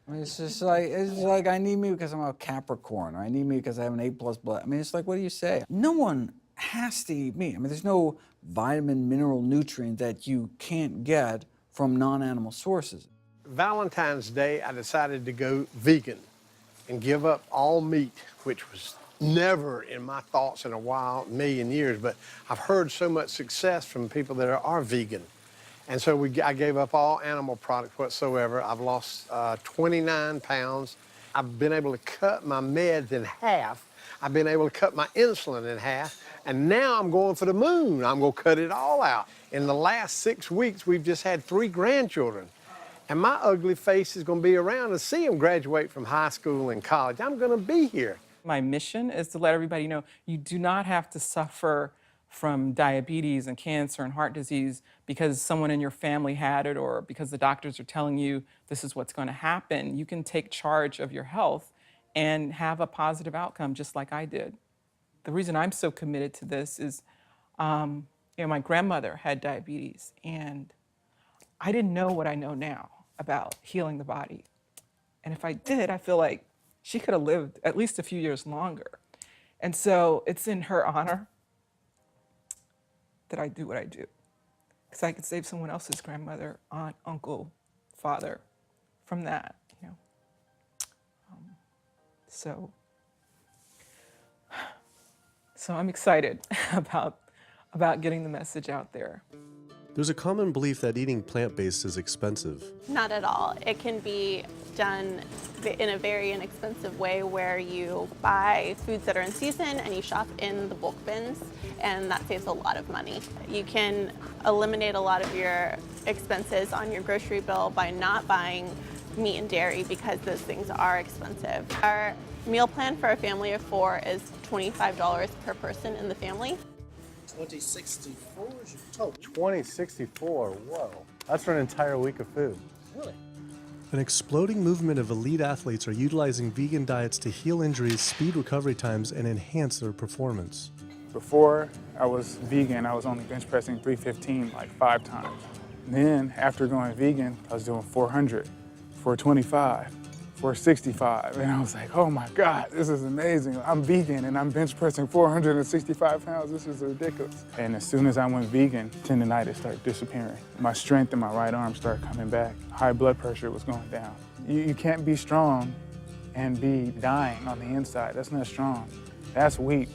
I mean, it's like I need meat because I'm a Capricorn, or I need meat because I have an A+ blood. I mean, it's like, what do you say? No one has to eat meat. I mean, there's no vitamin, mineral, nutrient that you can't get from non-animal sources. Valentine's Day, I decided to go vegan and give up all meat, which was never in my thoughts in a while, million years, but I've heard so much success from people that are vegan. And so I gave up all animal products whatsoever. I've lost 29 pounds. I've been able to cut my meds in half. I've been able to cut my insulin in half. And now I'm going for the moon. I'm going to cut it all out. In the last 6 weeks, we've just had 3 grandchildren. And my ugly face is going to be around to see them graduate from high school and college. I'm going to be here. My mission is to let everybody know you do not have to suffer from diabetes and cancer and heart disease because someone in your family had it or because the doctors are telling you this is what's going to happen. You can take charge of your health and have a positive outcome just like I did. The reason I'm so committed to this is, my grandmother had diabetes and I didn't know what I know now about healing the body. And if I did, I feel like she could have lived at least a few years longer. And so it's in her honor that I do what I do. Because I could save someone else's grandmother, aunt, uncle, father from that, So I'm excited about getting the message out there. There's a common belief that eating plant-based is expensive. Not at all. It can be done in a very inexpensive way where you buy foods that are in season and you shop in the bulk bins, and that saves a lot of money. You can eliminate a lot of your expenses on your grocery bill by not buying meat and dairy because those things are expensive. Our meal plan for a family of 4 is $25 per person in the family. 2064 is your total. 2064, whoa. That's for an entire week of food. Really? An exploding movement of elite athletes are utilizing vegan diets to heal injuries, speed recovery times, and enhance their performance. Before I was vegan, I was only bench pressing 315 like 5 times. Then after going vegan, I was doing 400, 425, 465. And I was like, oh my God, this is amazing. I'm vegan and I'm bench pressing 465 pounds. This is ridiculous. And as soon as I went vegan, tendinitis started disappearing. My strength in my right arm started coming back. High blood pressure was going down. You can't be strong and be dying on the inside. That's not strong. That's weak.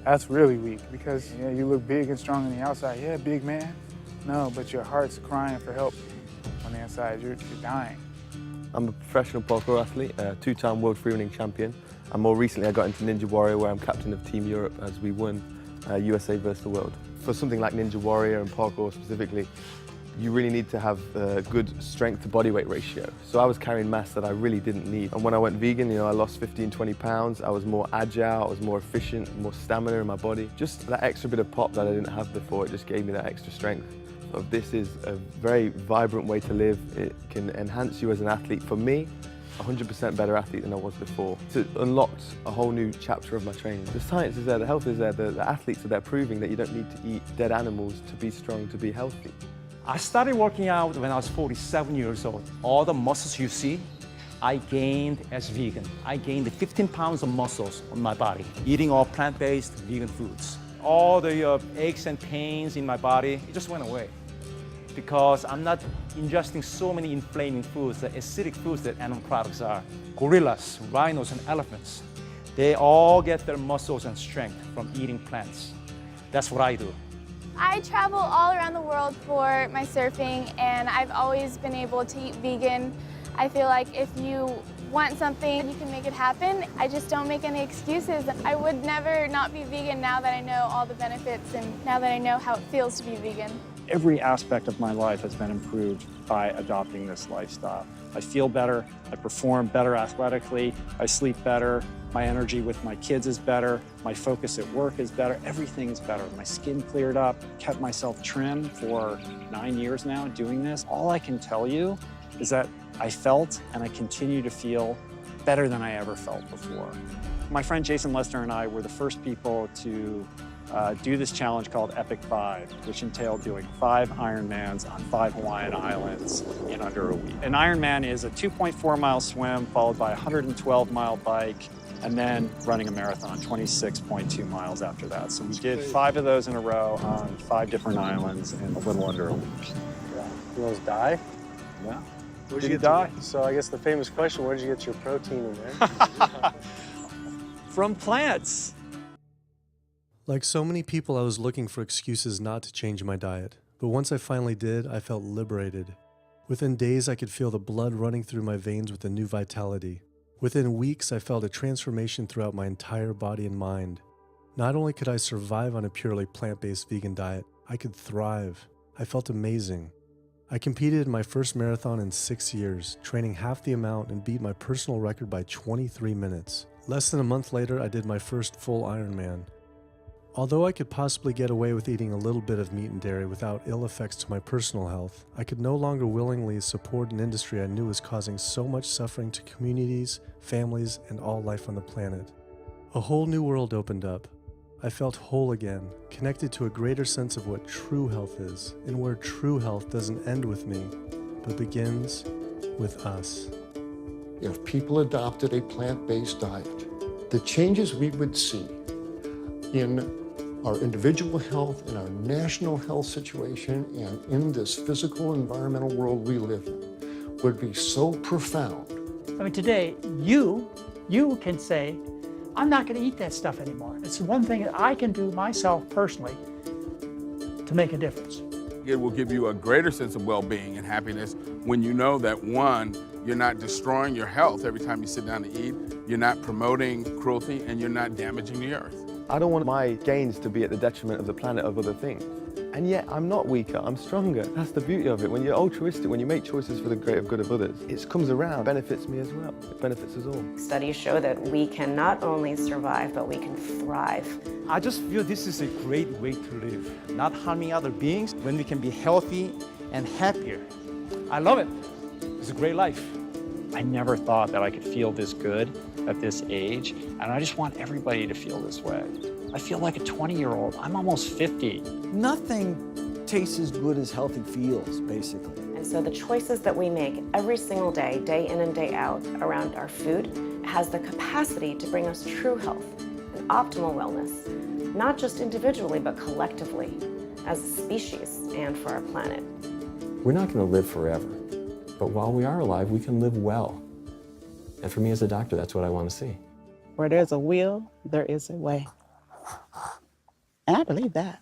That's really weak because yeah, you look big and strong on the outside. Yeah, big man. No, but your heart's crying for help on the inside. You're dying. I'm a professional parkour athlete, a two-time world freerunning champion, and more recently I got into Ninja Warrior where I'm captain of Team Europe as we won USA versus the world. For something like Ninja Warrior and parkour specifically, you really need to have a good strength to body weight ratio. So I was carrying mass that I really didn't need. And when I went vegan, I lost 15, 20 pounds. I was more agile, I was more efficient, more stamina in my body. Just that extra bit of pop that I didn't have before, it just gave me that extra strength. So this is a very vibrant way to live. It can enhance you as an athlete. For me, 100% better athlete than I was before. It unlocked a whole new chapter of my training. The science is there, the health is there, the athletes are there proving that you don't need to eat dead animals to be strong, to be healthy. I started working out when I was 47 years old. All the muscles you see, I gained as vegan. I gained 15 pounds of muscles on my body, eating all plant-based vegan foods. All the aches and pains in my body, it just went away. Because I'm not ingesting so many inflaming foods, the acidic foods that animal products are. Gorillas, rhinos, and elephants, they all get their muscles and strength from eating plants. That's what I do. I travel all around the world for my surfing, and I've always been able to eat vegan. I feel like if you want something, you can make it happen. I just don't make any excuses. I would never not be vegan now that I know all the benefits and now that I know how it feels to be vegan. Every aspect of my life has been improved by adopting this lifestyle. I feel better, I perform better athletically, I sleep better, my energy with my kids is better, my focus at work is better, everything is better. My skin cleared up, kept myself trim for 9 years now doing this. All I can tell you is that I felt and I continue to feel better than I ever felt before. My friend Jason Lester and I were the first people to do this challenge called Epic 5, which entailed doing 5 Ironmans on 5 Hawaiian islands in under a week. An Ironman is a 2.4-mile swim followed by a 112-mile bike and then running a marathon, 26.2 miles after that. So we did 5 of those in a row on 5 different islands in a little under a week. Yeah. You almost die? Yeah. Where'd Did you you die? So I guess the famous question, where did you get your protein in there? From plants. Like so many people, I was looking for excuses not to change my diet. But once I finally did, I felt liberated. Within days, I could feel the blood running through my veins with a new vitality. Within weeks, I felt a transformation throughout my entire body and mind. Not only could I survive on a purely plant-based vegan diet, I could thrive. I felt amazing. I competed in my first marathon in 6 years, training half the amount and beat my personal record by 23 minutes. Less than a month later, I did my first full Ironman. Although I could possibly get away with eating a little bit of meat and dairy without ill effects to my personal health, I could no longer willingly support an industry I knew was causing so much suffering to communities, families, and all life on the planet. A whole new world opened up. I felt whole again, connected to a greater sense of what true health is, and where true health doesn't end with me, but begins with us. If people adopted a plant-based diet, the changes we would see in our individual health, in our national health situation, and in this physical environmental world we live in would be so profound. I mean, today, you can say, I'm not going to eat that stuff anymore. It's one thing that I can do myself personally to make a difference. It will give you a greater sense of well-being and happiness when you know that, one, you're not destroying your health every time you sit down to eat, you're not promoting cruelty, and you're not damaging the earth. I don't want my gains to be at the detriment of the planet of other things. And yet, I'm not weaker, I'm stronger. That's the beauty of it. When you're altruistic, when you make choices for the greater good of others, it comes around, benefits me as well. It benefits us all. Studies show that we can not only survive, but we can thrive. I just feel this is a great way to live, not harming other beings when we can be healthy and happier. I love it. It's a great life. I never thought that I could feel this good at this age, and I just want everybody to feel this way. I feel like a 20-year-old. I'm almost 50. Nothing tastes as good as healthy feels, basically. And so the choices that we make every single day, day in and day out, around our food, has the capacity to bring us true health and optimal wellness, not just individually, but collectively, as a species and for our planet. We're not going to live forever, but while we are alive, we can live well. And for me as a doctor, that's what I want to see. Where there's a will, there is a way. And I believe that.